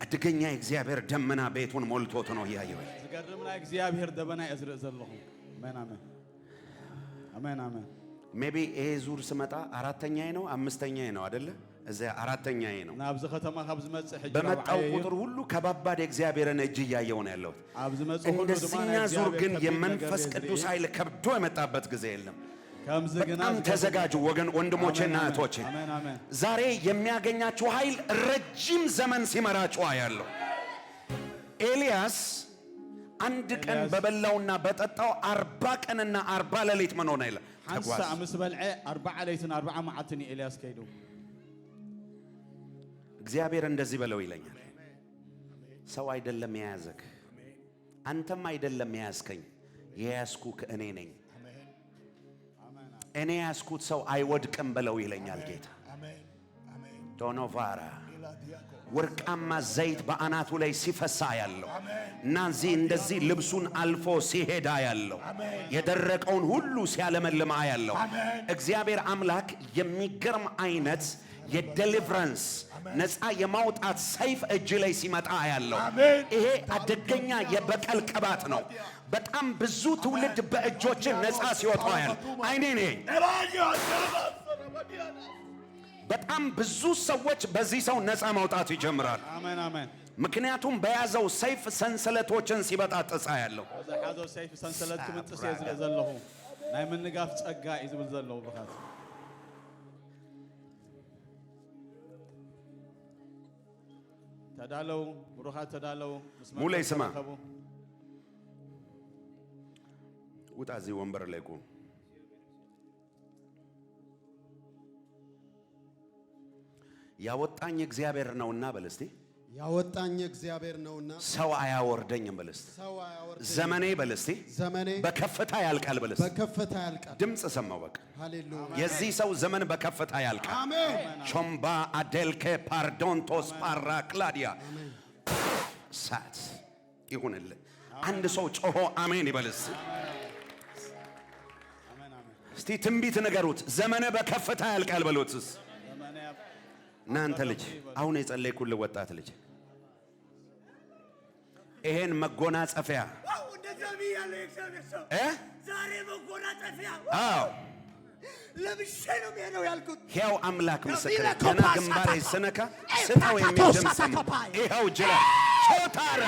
አድገኛ እግዚአብሔር ደመና ቤቱን ሞልቶት ነው ያየው። ዝገርምና እግዚአብሔር ደመና ያዝረእ ዘለኹ። አሜን አሜን አሜን አሜን ሜቢ ይሄ ዙር ስመጣ አራተኛዬ ነው አምስተኛዬ ነው አይደለ? እዛ አራተኛዬ ነው። ናብዝ ከተማ ካብ ዝመጽእ ሕጂ በመጣው ቁጥር ሁሉ ከባባድ እግዚአብሔርን እጅ ያየው ነው ያለው። እንደዚህኛ ዙር ግን የመንፈስ ቅዱስ ኃይል ከብዶ የመጣበት ጊዜ የለም። በጣም ተዘጋጁ ወገን ወንድሞቼና እህቶቼ። ዛሬ የሚያገኛችሁ ኃይል ረጅም ዘመን ሲመራችሁ ያለው ኤልያስ አንድ ቀን በበላውና በጠጣው 40 ቀንና 40 ሌሊት ምን ሆነ ይላል። አንሳ አምስ በልዐ 40 ሌሊትን 40 መዓልትን ኤልያስ ከይዱ እግዚአብሔር እንደዚህ በለው ይለኛል። ሰው አይደለም የያዘክ፣ አንተም አይደለም የያዝከኝ፣ የያዝኩክ እኔ ነኝ። እኔ ያዝኩት ሰው አይወድቅም በለው ይለኛል ጌታ። ዶኖቫራ ወርቃማ ዘይት በአናቱ ላይ ሲፈሳ ያለው እናዚህ እንደዚህ ልብሱን አልፎ ሲሄዳ ያለው የደረቀውን ሁሉ ሲያለመልማ ያለው እግዚአብሔር አምላክ የሚገርም አይነት የዴሊቨረንስ ነፃ የማውጣት ሰይፍ እጅ ላይ ሲመጣ ያለው ይሄ አደገኛ የበቀል ቅባት ነው። በጣም ብዙ ትውልድ በእጆች ነፃ ሲወጣ ያለው አይኔ ነኝ። በጣም ብዙ ሰዎች በዚህ ሰው ነፃ ማውጣት ይጀምራል። አሜን አሜን ምክንያቱም በያዘው ሰይፍ ሰንሰለቶችን ሲበጣጥሳ ያለው በያዘው ሰይፍ ሰንሰለት ክምጥስ የዝለ ዘለኹ ናይ ምንጋፍ ጸጋ ይዝብል ዘለኹ በኻት ተዳለው ብሩኻት ተዳለው ሙሌ ስማ ውጣ እዚህ ወንበር ላይ ቁም። ያወጣኝ እግዚአብሔር ነውና በለስቲ ያወጣኝ እግዚአብሔር ነውና ሰው አያወርደኝም በለስቲ ዘመኔ በለስቲ ዘመኔ በከፍታ ያልቃል በለስቲ በከፍታ ያልቃል። ድምጽ ሰማው በቃ ሃሌሉያ የዚህ ሰው ዘመን በከፍታ ያልቃል። አሜን ቾምባ አዴልኬ ፓርዶንቶስ ፓራክላዲያ ሳት ይሁንልህ። አንድ ሰው ጮሆ አሜን ይበልስ። እስቲ ትንቢት ንገሩት። ዘመነ በከፍታ ያልቃል በሉትስ። እናንተ ልጅ አሁን የጸለይኩልህ ወጣት ልጅ ይሄን መጎናጸፊያ ዛሬ መጎናጸፊያ ለብሼ ነው የሚሄደው ያልኩት ሕያው አምላክ ምስክር ገና ግንባሬ ስነካ ስጠው የሚል ድምፅ ይኸው ጅላ ቾታራ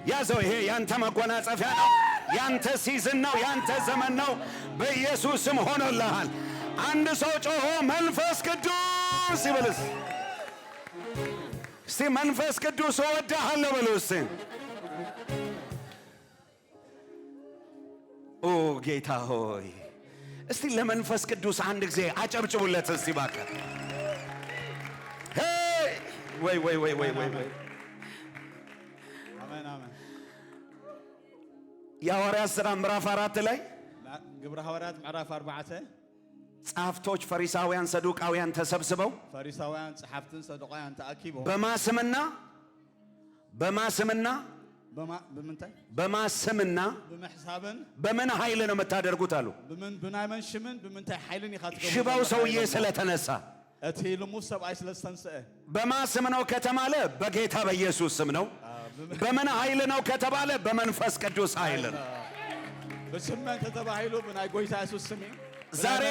ያዘው። ይሄ ያንተ መጎናጸፊያ ነው። ያንተ ሲዝን ነው። ያንተ ዘመን ነው። በኢየሱስም ሆኖልሃል። አንድ ሰው ጮሆ መንፈስ ቅዱስ ይበልስ። እስቲ መንፈስ ቅዱስ እወድሃለሁ በሉ እስቲ። ኦ ጌታ ሆይ እስቲ ለመንፈስ ቅዱስ አንድ ጊዜ አጨብጭቡለት እስቲ ባካ። ወይ ወይ ወይ ወይ ወይ አሜን አሜን የሐዋርያት ሥራ ምዕራፍ 4 ላይ ግብረ ሐዋርያት ምዕራፍ 4 ጸሐፍቶች ፈሪሳውያን ሰዱቃውያን ተሰብስበው ፈሪሳውያን ጸሐፍትን ሰዱቃውያን ተአኪቦ በማስምና በመሕሳብን በምን ኃይል ነው የምታደርጉት አሉ። ብናይመን ሽምን ብምንታይ ኃይልን ይኻትገቡ ሽባው ሰውዬ ስለተነሳ እቲ ልሙስ ሰብአይ ስለስተንስአ በማስም ነው ከተባለ በጌታ በኢየሱስ ስም ነው። በምን ኃይል ነው ከተባለ በመንፈስ ቅዱስ ኃይል ነው። በስመን ተተባሂሉ በናይ ጎይታ ኢየሱስ ስም ዛሬ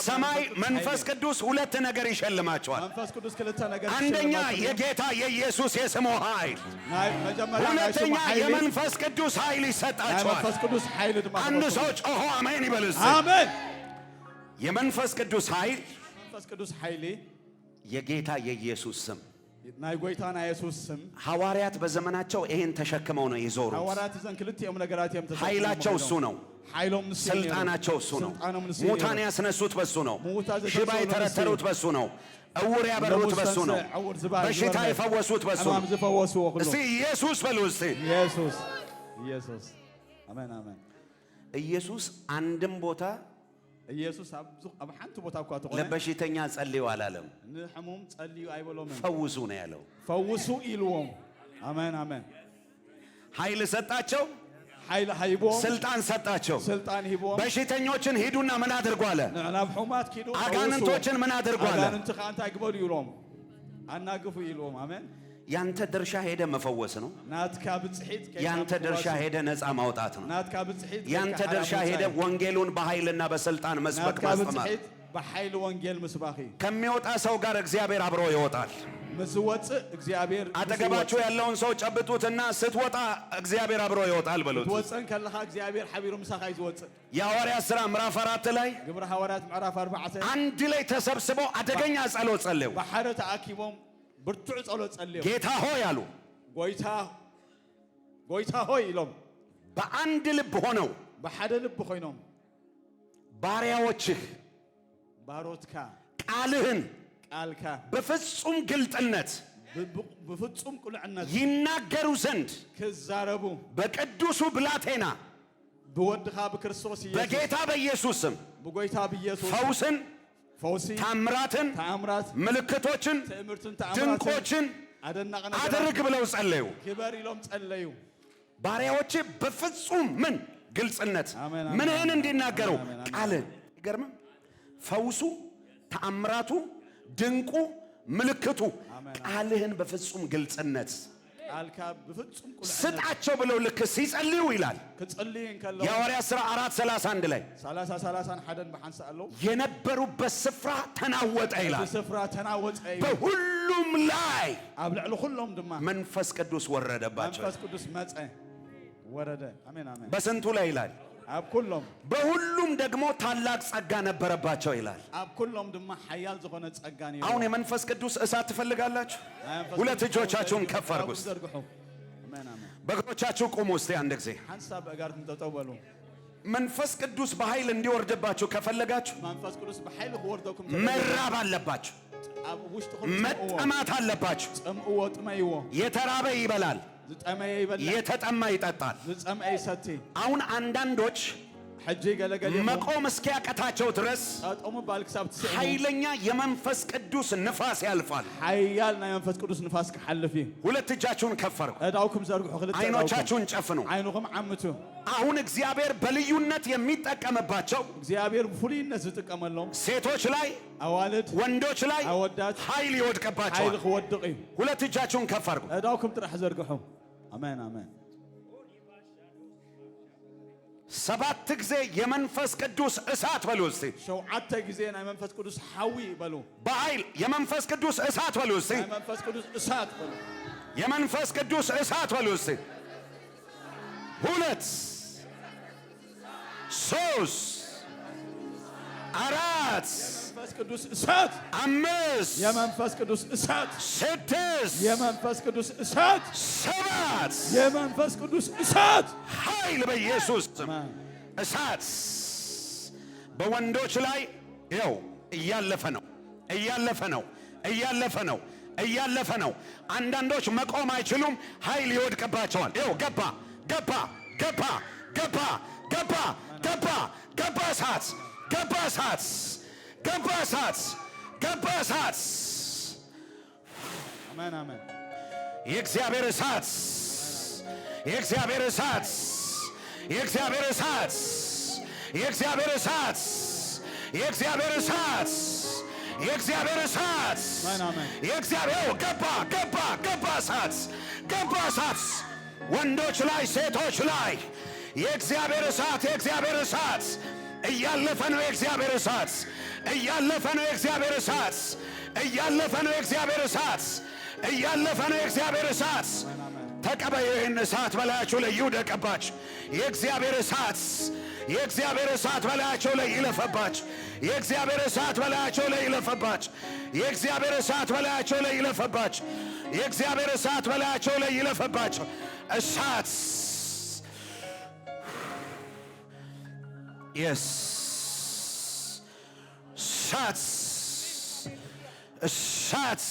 ሰማይ መንፈስ ቅዱስ ሁለት ነገር ይሸልማቸዋል። መንፈስ ቅዱስ ክልተ ነገር አንደኛ የጌታ የኢየሱስ የስሙ ኃይል፣ ሁለተኛ የመንፈስ ቅዱስ ኃይል ይሰጣቸዋል። መንፈስ ቅዱስ ኃይል ድማ አንድ ሰው ጮሆ አሜን ይበልስ። አሜን። የመንፈስ ቅዱስ ኃይል መንፈስ ቅዱስ ኃይል የጌታ የኢየሱስ ስም ናይ ጎይታና ኢየሱስ ስም ሐዋርያት በዘመናቸው ይሄን ተሸክመው ነው የዞሩት። ሐዋርያት ዘን ክልቴም ነገራቴም ተሰጥተው ኃይላቸው እሱ ነው። ኃይሎም ንስ ስልጣናቸው እሱ ነው። ሙታን ያስነሱት በሱ ነው። ሽባ የተረተሩት በሱ ነው። እውር ያበሩት በሱ ነው። በሽታ የፈወሱት በሱ ነው። እስቲ ኢየሱስ በሉ እስቲ ኢየሱስ ኢየሱስ አሜን አሜን። ኢየሱስ አንድም ቦታ ኢየሱስ አብ ሓንቲ ቦታ እኮ ተቆነ ለበሽተኛ ጸልዩ አላለም። ንሕሙም ጸልዩ አይበሎም ፈውሱ ነው ያለው። ፈውሱ ኢልዎም አሜን አሜን። ኃይል ሰጣቸው። ኃይል ሃይቦም ስልጣን ሰጣቸው። ስልጣን ሂቦም በሽተኞችን ሂዱና ምን አድርጉ አለ? ናብ ሕሙማት ኪዱ አጋንንቶችን ምን አድርጉ አለ? አጋንንት ካንታ ይግበሉ ይሎም አናግፉ ይሎም አሜን። ያንተ ድርሻ ሄደ መፈወስ ነው። ናትካ ብጽሒት ያንተ ድርሻ ሄደ ነፃ ማውጣት ነው። ናትካ ብጽሒት ያንተ ድርሻ ሄደ ወንጌሉን በኃይልና በስልጣን መስበክ ማስተማር። በኃይል ወንጌል መስባኺ ከሚወጣ ሰው ጋር እግዚአብሔር አብሮ ይወጣል። መስወጽ እግዚአብሔር አጠገባችሁ ያለውን ሰው ጨብጡትና ስትወጣ እግዚአብሔር አብሮ ይወጣል በሉት። ወጽን ከለኻ እግዚአብሔር ሐቢሩ ምሳኻ ይወጽ። የሐዋርያት ሥራ ምዕራፍ 4 ላይ ግብረ ሐዋርያት ምዕራፍ 4 አንድ ላይ ተሰብስበው አደገኛ ጸሎት ጸለዩ። በሐረ ተአኪቦም ብርቱዕ ጸሎት ጸለዩ። ጌታ ሆይ አሉ። ጎይታ ሆይ ኢሎም በአንድ ልብ ሆነው በሐደ ልብ ኮይኖም ባሪያዎችህ ባሮትካ ቃልህን ቃልካ በፍጹም ግልጥነት በፍጹም ቁልዕነት ይናገሩ ዘንድ ከዛረቡ በቅዱሱ ብላቴና በወድኻ በክርስቶስ ኢየሱስ በጌታ በኢየሱስ ስም በጎይታ በኢየሱስ ፈውስን ፈውሲ ታምራትን ምልክቶችን ድንቆችን አድርግ ብለው ጸለዩ። ክበር ኢሎም ጸለዩ። ባሪያዎች በፍጹም ምን ግልጽነት ምንህን እንዲናገሩ ቃልህን ይገርም ፈውሱ ተአምራቱ ድንቁ ምልክቱ ቃልህን በፍጹም ግልጽነት ቃልካ በፍጹም ቁልዕነት ስጣቸው ብለው ልክ ሲጸልዩ ይላል። ከጸልይን ከለው የሐዋርያት ሥራ 4:31 ላይ 30 ሐደን በሐንሳ አለው የነበሩበት ስፍራ ተናወጠ ይላል። ስፍራ ተናወጠ በሁሉም ላይ አብልዕሉ ሁሉም ድማ መንፈስ ቅዱስ ወረደባቸው። መንፈስ ቅዱስ መጸ ወረደ። አሜን አሜን። በስንቱ ላይ ይላል? አብ ኩሎም በሁሉም ደግሞ ታላቅ ጸጋ ነበረባቸው ይላል። አብ ኩሎም ድማ ሐያል ዝኾነ ጸጋ ነው። አሁን የመንፈስ ቅዱስ እሳት ትፈልጋላችሁ? ሁለት እጆቻችሁን ከፍ አድርጉ። አሜን አሜን። በእግሮቻችሁ ቁሙ እስቲ አንድ ጊዜ። ሐሳብ በጋርት ተጠወሉ። መንፈስ ቅዱስ በኃይል እንዲወርድባችሁ ከፈለጋችሁ መንፈስ ቅዱስ በኃይል ወርደኩም መራብ አለባችሁ። መጠማት አለባችሁ። ጸምእዎ ጥመይዎ የተራበ ይበላል፣ የተጠማ ይጠጣል። አሁን አንዳንዶች መቆም እስኪያቀታቸው ድረስ ኃይለኛ የመንፈስ ቅዱስ ንፋስ ያልፋል። ሁለት እጃችሁን ከፍ አድርጉ። አይኖቻችሁን ጨፍኑ። አሁን እግዚአብሔር በልዩነት የሚጠቀምባቸው ሴቶች ላይ ወንዶች ላይ ኃይል ይወድቅባቸዋል። ሁለት እጃችሁን ከፍ አድርጉ። አሜን አሜን። 7 ጊዜ የመንፈስ ቅዱስ እሳት በሉ እስቲ። 7 ጊዜ የመንፈስ ቅዱስ ሐዊ በሉ። በኃይል የመንፈስ ቅዱስ እሳት በሉ እስቲ። የመንፈስ ቅዱስ እሳት በሉ። የመንፈስ ቅዱስ እሳት በሉ እስቲ። 2 3 4 የመንፈስ ቅዱስ እሳት 5 የመንፈስ ቅዱስ እሳት 6 የመንፈስ ቅዱስ እሳት 7 የመንፈስ ቅዱስ እሳት ኃይል በኢየሱስ ስም እሳት በወንዶች ላይ ይኸው እያለፈ ነው። አንዳንዶች መቆም አይችሉም። ኃይል ይወድቅባቸዋል። ይኸው ገባ እሳት አሜን አሜን። የእግዚአብሔር እሳት ገባ እሳት ወንዶች ላይ ሴቶች ላይ የእግዚአብሔር እሳት እያለፈ ነው። የእግዚአብሔር እሳት እያለፈ ነው የእግዚአብሔር እሳት። ተቀበዩ ይህን እሳት በላያችሁ ላይ ይውደቅባችሁ። የእግዚአብሔር እሳት የእግዚአብሔር እሳት በላያቸው ላይ ይለፈባችሁ። የእግዚአብሔር እሳት በላያቸው ላይ ይለፈባችሁ። የእግዚአብሔር እሳት በላያቸው ላይ ይለፈባችሁ። የእግዚአብሔር እሳት በላያቸው ላይ ይለፈባችሁ። እሳት yes እሳት እሳት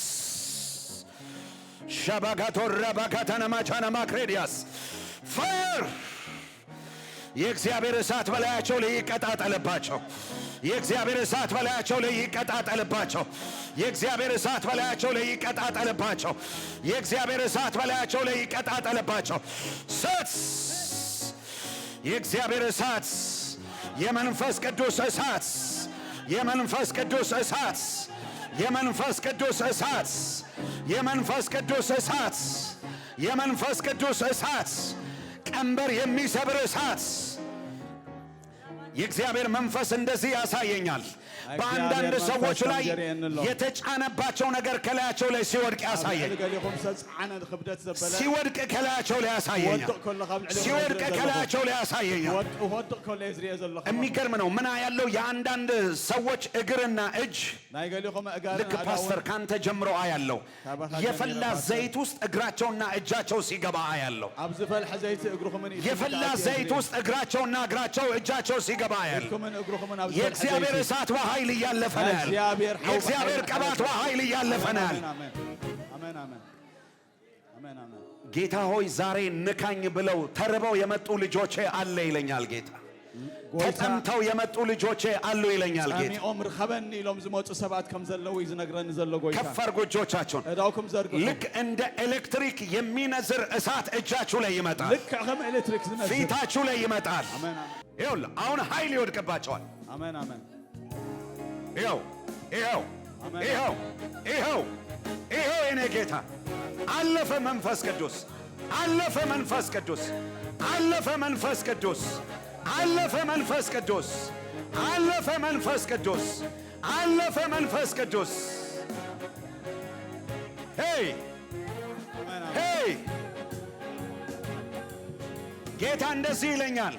ሻባጋቶራ ባጋታና ማቻና ማክሬዲያስ ፋየር የእግዚአብሔር እሳት በላያቸው ላይ ይቀጣጠልባቸው። የእግዚአብሔር እሳት በላያቸው ላይ ይቀጣጠልባቸው። የእግዚአብሔር እሳት በላያቸው ላይ ይቀጣጠልባቸው። የእግዚአብሔር እሳት በላያቸው ላይ ይቀጣጠልባቸው። እሳት የእግዚአብሔር እሳት የመንፈስ ቅዱስ እሳት የመንፈስ ቅዱስ እሳት የመንፈስ ቅዱስ እሳት የመንፈስ ቅዱስ እሳት የመንፈስ ቅዱስ እሳት ቀንበር የሚሰብር እሳት የእግዚአብሔር መንፈስ እንደዚህ ያሳየኛል። በአንዳንድ ሰዎች ላይ የተጫነባቸው ነገር ከላያቸው ላይ ሲወድቅ ያሳየኝ። ሲወድቅ ከላያቸው ላይ ያሳየኛል። ሲወድቅ ከላያቸው ላይ ያሳየኛል። የሚገርም ነው። ምን ያለው የአንዳንድ ሰዎች እግርና እጅ ልክ ፓስተር ካንተ ጀምሮ አያለው የፈላ ዘይት ውስጥ እግራቸውና እጃቸው ሲገባ አያለው። የፈላ ዘይት ውስጥ እግራቸውና እግራቸው እጃቸው ሲገባ አያለው። የእግዚአብሔር እሳት በኃይል እያለፈ ነው ያለው። የእግዚአብሔር ቅባት በኃይል እያለፈ ነው ያለው። ጌታ ሆይ ዛሬ ንካኝ ብለው ተርበው የመጡ ልጆቼ አለ ይለኛል ጌታ። ተጠምተው የመጡ ልጆቼ አሉ ይለኛል ጌታ። ከፍ አድርጉ እጆቻችሁን። ልክ እንደ ኤሌክትሪክ የሚነዝር እሳት እጃችሁ ላይ ይመጣል። ፊታችሁ ላይ ይመጣል። ይኸውልህ አሁን ኃይል ይወድቅባቸዋል። አሜን አሜን። ይኸው ይኸው ይኸው ይኸው ይኸው የኔ ጌታ አለፈ። መንፈስ ቅዱስ አለፈ። መንፈስ ቅዱስ አለፈ። መንፈስ ቅዱስ አለፈ። መንፈስ ቅዱስ አለፈ። መንፈስ ቅዱስ አለፈ። መንፈስ ቅዱስ ሄይ ሄይ ጌታ እንደዚህ ይለኛል።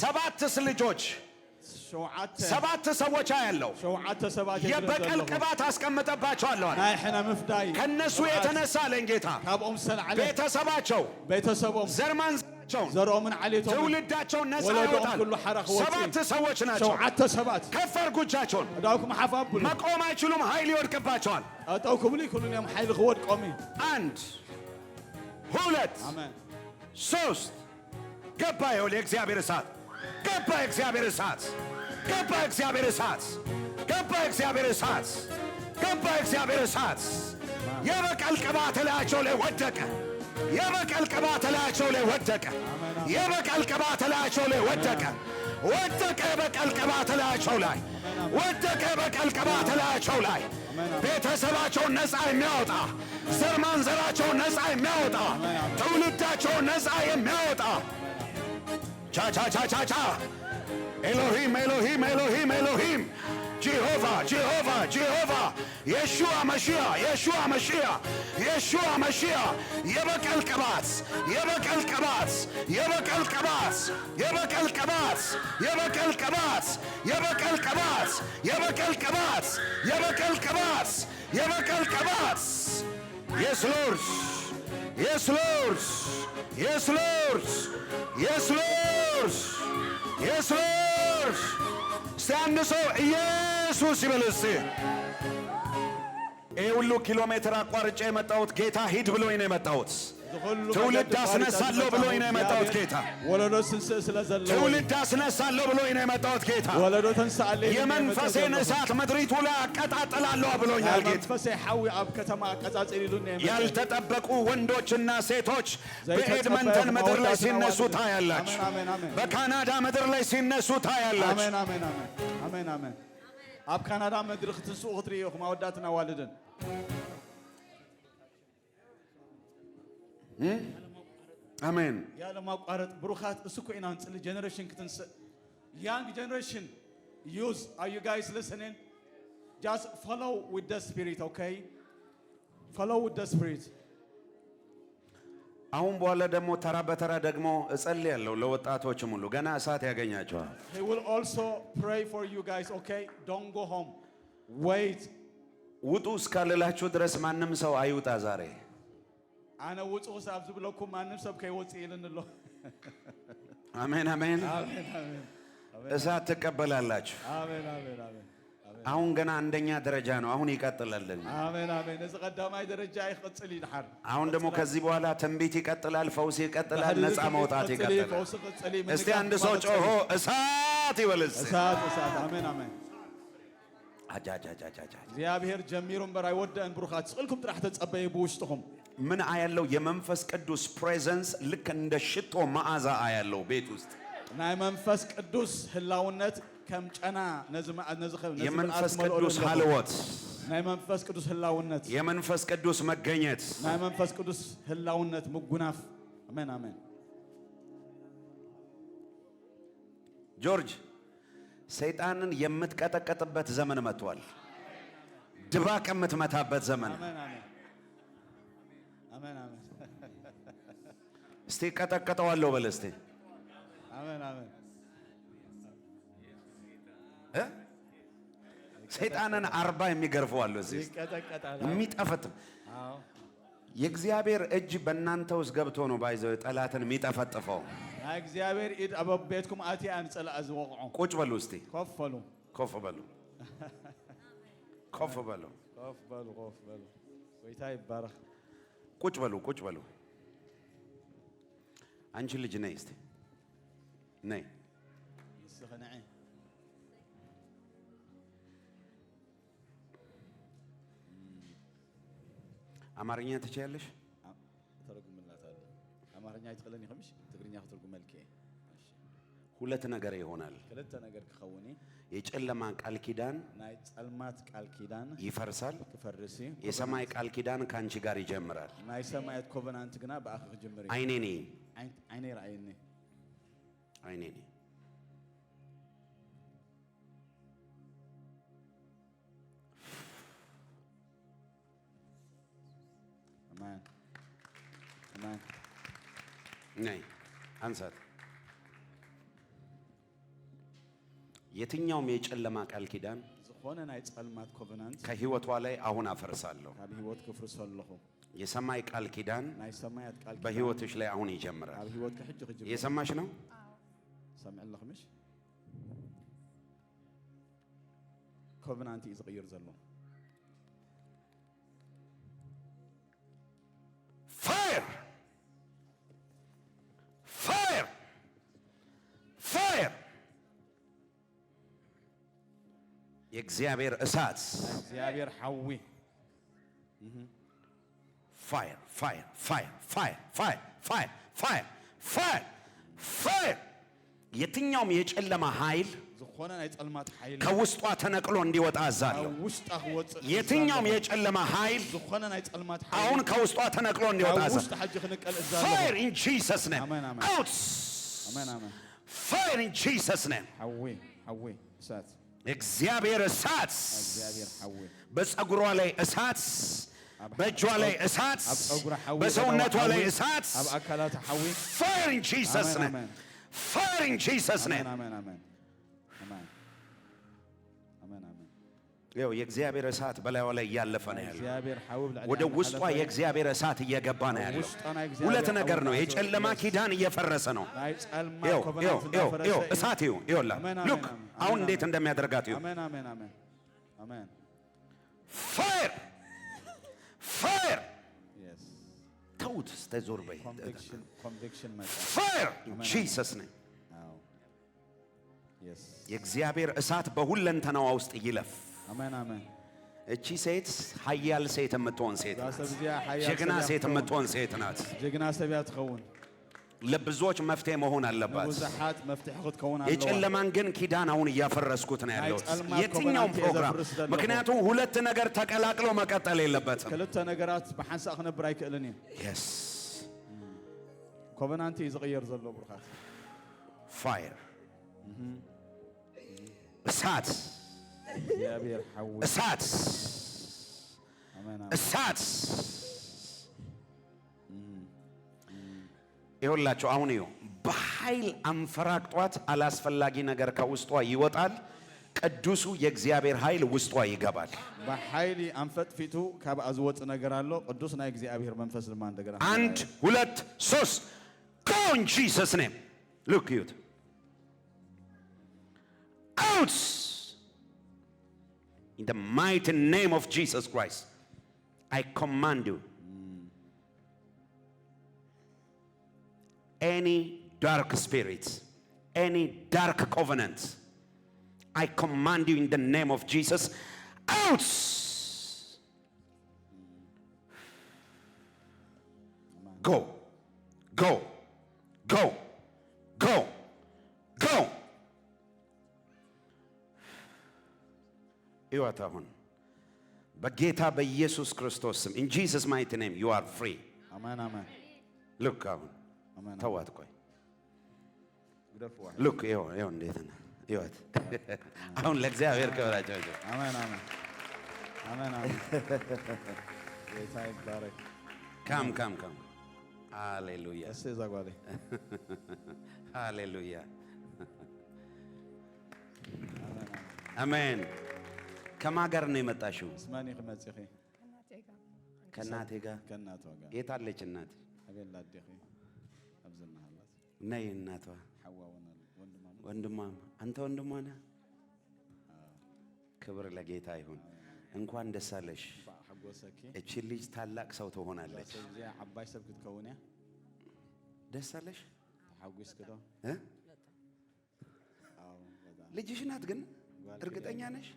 ሰባትስ ልጆች ሰባት ሰዎች አያለው የበቀል ቅባት አስቀምጠባቸዋለሁ። ከነሱ የተነሳ አለኝ ጌታ ቤተሰባቸው ዘር ማንዘራቸው ትውልዳቸውን ነፃ ያወጣል። ሰባት ሰዎች ናቸው። ከፍ አድርጉ እጃቸውን። መቆም አይችሉም። ኃይል ይወድቅባቸዋል። አንድ ሁለት ሶስት ገባ። ይኸውልህ የእግዚአብሔር እሳት ገባ። የእግዚአብሔር እሳት ገባ። የእግዚአብሔር እሳት ገባ። የእግዚአብሔር እሳት ገባ። የእግዚአብሔር እሳት የበቀል ቅባት ላያቸው ላይ ወደቀ። የበቀል ቅባት ላያቸው ላይ ወደቀ። የበቀል ቅባት ላያቸው ላይ ወደቀ። ወደቀ። የበቀል ቅባት ላያቸው ላይ ወደቀ። የበቀል ቅባት ላያቸው ላይ ቤተሰባቸውን ነፃ የሚያወጣ ዘር ማንዘራቸውን ነፃ የሚያወጣ ትውልዳቸውን ነፃ የሚያወጣ ቻቻቻቻቻ ኤሎሂም ኤሎሂም ኤሎሂም ኤሎሂም ጄሆቫ ጄሆቫ ጄሆቫ የሹዋ መሺያ የሹዋ መሺያ የሹዋ መሺያ የበቀል ቅባት የበቀል ቅባት የበቀል ቅባት የበቀል ቅባት የበቀል ቅባት የበቀል ቅባት የበቀል ቅባት የበቀል ቅባት የበቀል ቅባት Yes Lord Yes Lord Yes Lord Yes Lord Yes Lord stand so ኢየሱስ ይበልስ። ይሄ ሁሉ ኪሎ ሜትር አቋርጬ የመጣሁት ጌታ ሂድ ብሎኝ ነው የመጣሁት። ትውልድ አስነሳለሁ ብሎኝ ነው የመጣሁት ጌታ። ትውልድ አስነሳለሁ ብሎኝ ነው የመጣሁት ጌታ። የመንፈሴን እሳት ምድሪቱ ላይ አቀጣጥላለሁ ብሎኛል ጌታ። ያልተጠበቁ ወንዶችና ሴቶች በኤድመንተን ምድር ላይ ሲነሱ ታያላችሁ። በካናዳ ምድር ላይ ሲነሱ ታያላችሁ። አሜን አሜን። ኣብ ካናዳ ምድር ክትንስኡ ክትርእዩ ኢኹም ኣወዳትን ኣዋልድን አሜን። ያለማቋረጥ ብሩኻት እሱ እኮ ኢና ንፅሊ ጀነሬሽን ክትንስእ young generation use are you guys listening just follow with the spirit okay follow with the spirit. አሁን በኋላ ደግሞ ተራ በተራ ደግሞ እጸልያለሁ ለወጣቶችም ሁሉ ገና እሳት ያገኛቸዋል። He will also pray for you guys, okay? Don't go home. Wait. ውጡ እስካልላችሁ ድረስ ማንም ሰው አይውጣ ዛሬ። አነ ውጡ ሳብ ዝብለኩም ማንም ሰብ ከይወጽ ይልንሎ። አሜን አሜን። አሜን አሜን። እሳት ትቀበላላችሁ። አሜን አሜን አሜን። አሁን ገና አንደኛ ደረጃ ነው። አሁን ይቀጥላልን። አሜን አሜን። እዚ ቀዳማይ ደረጃ ይቀጥል ይድሐር። አሁን ደግሞ ከዚህ በኋላ ትንቢት ይቀጥላል፣ ፈውስ ይቀጥላል፣ ነፃ መውጣት ይቀጥላል። እስቲ አንድ ሰው ጮሆ እሳት ይበልስ። እሳት እሳት። አሜን አሜን። አጃጃጃጃጃ እግዚአብሔር ጀሚሩን በራይ ወደን ብሩኻት ስልኩም ጥራህ ተጸበይ በውሽጥኩም ምን አያለው? የመንፈስ ቅዱስ ፕሬዘንስ ልክ እንደ ሽቶ መዓዛ አያለው ቤት ውስጥ ናይ መንፈስ ቅዱስ ህላውነት ከም ጨና የመንፈስ ቅዱስ halwot ናይ መንፈስ ቅዱስ ህላውነት የመንፈስ ቅዱስ መገኘት ናይ መንፈስ ቅዱስ ህላውነት ምጉናፍ አሜን አሜን። ጆርጅ ሰይጣንን የምትቀጠቀጥበት ዘመን መጥቷል። ድባቅ የምትመታበት ዘመን። አሜን አሜን አሜን አሜን። እስቲ ቀጠቀጠዋለሁ በል እስቲ። አሜን አሜን። ሰይጣንን 40 የሚገርፈው አለ እዚህ ይቀጠቀጣል የሚጠፈጥ። አዎ የእግዚአብሔር እጅ በእናንተ ውስጥ ገብቶ ነው ባይዘው ጠላትን የሚጠፈጥፈው። እግዚአብሔር ኢድ አበብ ቤትኩም አቲ አንጸላ አዝወቅዑ ቁጭ በሉ እስቲ። ኮፈሉ ኮፍ በሉ ኮፍ በሉ ኮፍ በሉ ኮፍ በሉ። ወይታ ይባረክ። ቁጭ በሉ ቁጭ በሉ። አንቺ ልጅ ነይ እስቲ ነይ። ይስኸነዒ አማርኛ ትችያለሽ? ተረጉምላታለሁ። አማርኛ ይትቀለኒ ኸምሽ ትግርኛ ከተርጉመልከ ሁለት ነገር ይሆናል። ክልተ ነገር ክኸውኒ የጨለማ ቃል ኪዳን ናይ ጸልማት ቃል ኪዳን ይፈርሳል። ክፈርሲ የሰማይ ቃል ኪዳን ካንቺ ጋር ይጀምራል። ናይ ሰማያት ኮቨናንት ግና በአኺ ክጅምር እዩ። አይኔ ነኝ አይኔ ራእይኒ አይኔ ነኝ። አሜን አሜን። ነይ አንሳት። የትኛውም የጨለማ ቃል ኪዳን ዝኾነ ናይ ጸልማት ኮቨናንት ከህይወቷ ላይ አሁን አፈርሳለሁ። ካብ ህይወት ክፍርሰለኹ የሰማይ ቃል ኪዳን ናይ ሰማያት ቃል ኪዳን በህይወትሽ ላይ አሁን ይጀምራል። ካብ ህይወት ክሕጅ ክጅምር። እየሰማሽ ነው? ሰምዕለኹ ምሽ ኮቨናንት እዩ ዝቕይር ዘሎ። ፋየር ፋየር ፋየር የእግዚአብሔር እሳት እግዚአብሔር ሐዊ ፋየር ፋየር ፋየር ፋየር ፋየር ፋየር ፋየር ፋየር ፋየር የትኛውም የጨለማ ኃይል ዝኾነ ናይ ጸልማት ኃይል ከውስጧ ተነቅሎ እንዲወጣ አዛለሁ። ውስጣ ክወፅእ የትኛውም የጨለማ ኃይል ዝኾነ ናይ ጸልማት ኃይል አሁን ከውስጧ ተነቅሎ እንዲወጣ ውስጥ አዛለሁ። ሐጅ ክንቀል እዛለሁ። ፋየር ኢን ጂሰስ ኔም አሜን አሜን አውት አሜን አሜን። ፋየር ኢን ጂሰስ ኔም ሐዊ ሐዊ እሳት እግዚአብሔር እሳት እግዚአብሔር ሐዊ በፀጉሯ ላይ እሳት፣ በእጇ ላይ እሳት፣ ኣብ ፀጉራ ሐዊ በሰውነቷ ላይ እሳት። ኣብ አካላት ሐዊ ፋየር ኢን ጂሰስ ኔም ፋየር ኢን ጂሰስ ኔም አሜን አሜን አሜን አሜን አሜን። ይኸው የእግዚአብሔር እሳት በላይዋ ላይ እያለፈ ነው ያለው። እግዚአብሔር ሐዊ ብላዕ ወደ ውስጧ የእግዚአብሔር እሳት እየገባ ነው ያለው። ሁለት ነገር ነው። የጨለማ ኪዳን እየፈረሰ ነው። ናይ ጸልማት ይኸው ኮቨናንት እንዳፈረሰ ይኸው እሳት ይኸው ይኸውላ አሜን ሉክ አሜን አሁን እንዴት እንደሚያደርጋት ይኸው አሜን አሜን አሜን አሜን። ፋየር ፋየር yes ተውት ስተዞር በይ conviction መጣ። ፋየር ኢን ጂሰስ ኔም አዎ yes የእግዚአብሔር እሳት በሁለንተናዋ ውስጥ ይለፍ። አሜን አሜን። እቺ ሴት ኃያል ሴት የምትሆን ሴት ናት። ጀግና ሴት የምትሆን ሴት ናት። ጀግና ሰብያ ትኸውን ለብዙዎች መፍትሄ መሆን አለባት። ብዙሓት መፍትሒ ክትከውን ኣለዋ። የጨለማን ግን ኪዳን አሁን እያፈረስኩት ነው ያለው የትኛውም ፕሮግራም። ምክንያቱም ሁለት ነገር ተቀላቅሎ መቀጠል የለበትም። ክልተ ነገራት ብሓንሳእ ክነብር ኣይክእልን እየ። yes ኮቨናንት እዩ ዝቕየር ዘሎ ብሩኻት ፋየር እሳት እግዚአብሔር ሐዊ እሳት እሳት ይኸውላችሁ አሁን ይኸው በኃይል አንፈራቅጧት አላስፈላጊ ነገር ከውስጧ ይወጣል። ቅዱሱ የእግዚአብሔር ኃይል ውስጧ ይገባል። በኃይል አንፈጥ ፊቱ ከአዝወጥ ነገር አለው ቅዱስ ናይ እግዚአብሔር መንፈስ ድማ እንደገና 1 2 3 go in Jesus name look you out in the mighty name of Jesus Christ I command you any dark spirits any dark covenants I command you in the name of Jesus out go go go go go ይወጣ አሁን በጌታ በኢየሱስ ክርስቶስ ስም in Jesus mighty name you are free አሜን አሜን look አሁን አሜን ተዋት ቆይ ግደፈዋ look ይኸው እንዴት ነው ይወት አሁን ለእግዚአብሔር ክብራቸው አሜን አሜን አሜን አሜን ጌታ ይባረክ ካም ሃሌሉያ እሺ ዛጓሌ ሃሌሉያ አሜን ከማጋር ነው የመጣሽው ስማኒ ከመጽኺ ከናቴ ጋር ከናቷ ጋር የት አለች እናት አገላ አደኺ አብዘና አላት ነይ እናቷ ሐዋውና ወንድሟ አንተ ወንድሟ ነህ ክብር ለጌታ ይሁን እንኳን ደስ አለሽ እቺ ልጅ ታላቅ ሰው ትሆናለች አባይ ሰብክት ከሆነ ደስ አለሽ ተሐጉስ ከዶ ልጅሽ ናት ግን እርግጠኛ ነሽ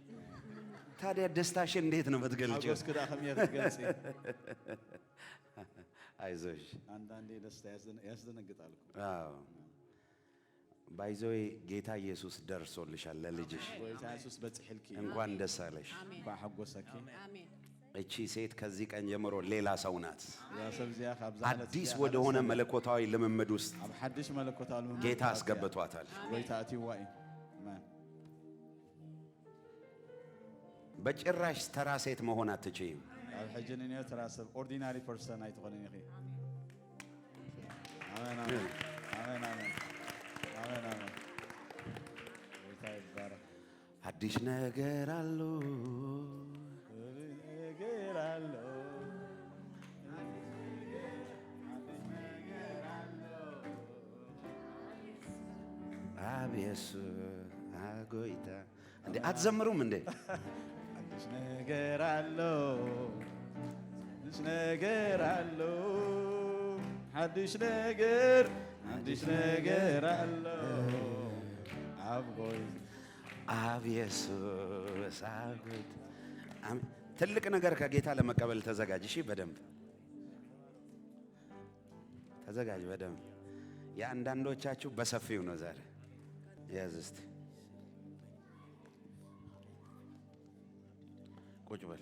ታዲያ ደስታሽን እንዴት ነው የምትገልጪው አጎስ ከዳ ከመየት ገልጺ አይዞሽ አንዳንዴ ደስታ ያስደነግጣል አዎ ባይዞይ ጌታ ኢየሱስ ደርሶልሻል ለልጅሽ ጌታ ኢየሱስ በጽሕልኪ እንኳን ደስ አለሽ ባሐጎሰኪ አሜን እቺ ሴት ከዚህ ቀን ጀምሮ ሌላ ሰው ናት ያ ሰብዚያ ካብዛለት አዲስ ወደ ሆነ መለኮታዊ ልምምድ ውስጥ አብ ሐዲስ መለኮታል ጌታ አስገብቷታል ወይታቲ ዋይ ማን በጭራሽ ተራ ሴት መሆን አትችይም አብ ሐጅንኒ ተራሰብ ኦርዲናሪ ፐርሰን አይተኸነኝ ይሄ አሜን አሜን አሜን አሜን አሜን አሜን ጌታ ይባረክ አዲስ ነገር አለው ነገር አለው አብየሱ አጎይታ እንዴ አትዘምሩም እንዴ አዲስ ነገር አለው አዲስ ነገር አለው አዲስ ነገር አለው አብጎይ አብየሱ አጎይታ ትልቅ ነገር ከጌታ ለመቀበል ተዘጋጅ እሺ በደንብ ተዘጋጅ በደንብ የአንዳንዶቻችሁ በሰፊው ነው ዛሬ ያዝ እስቲ ቁጭ በል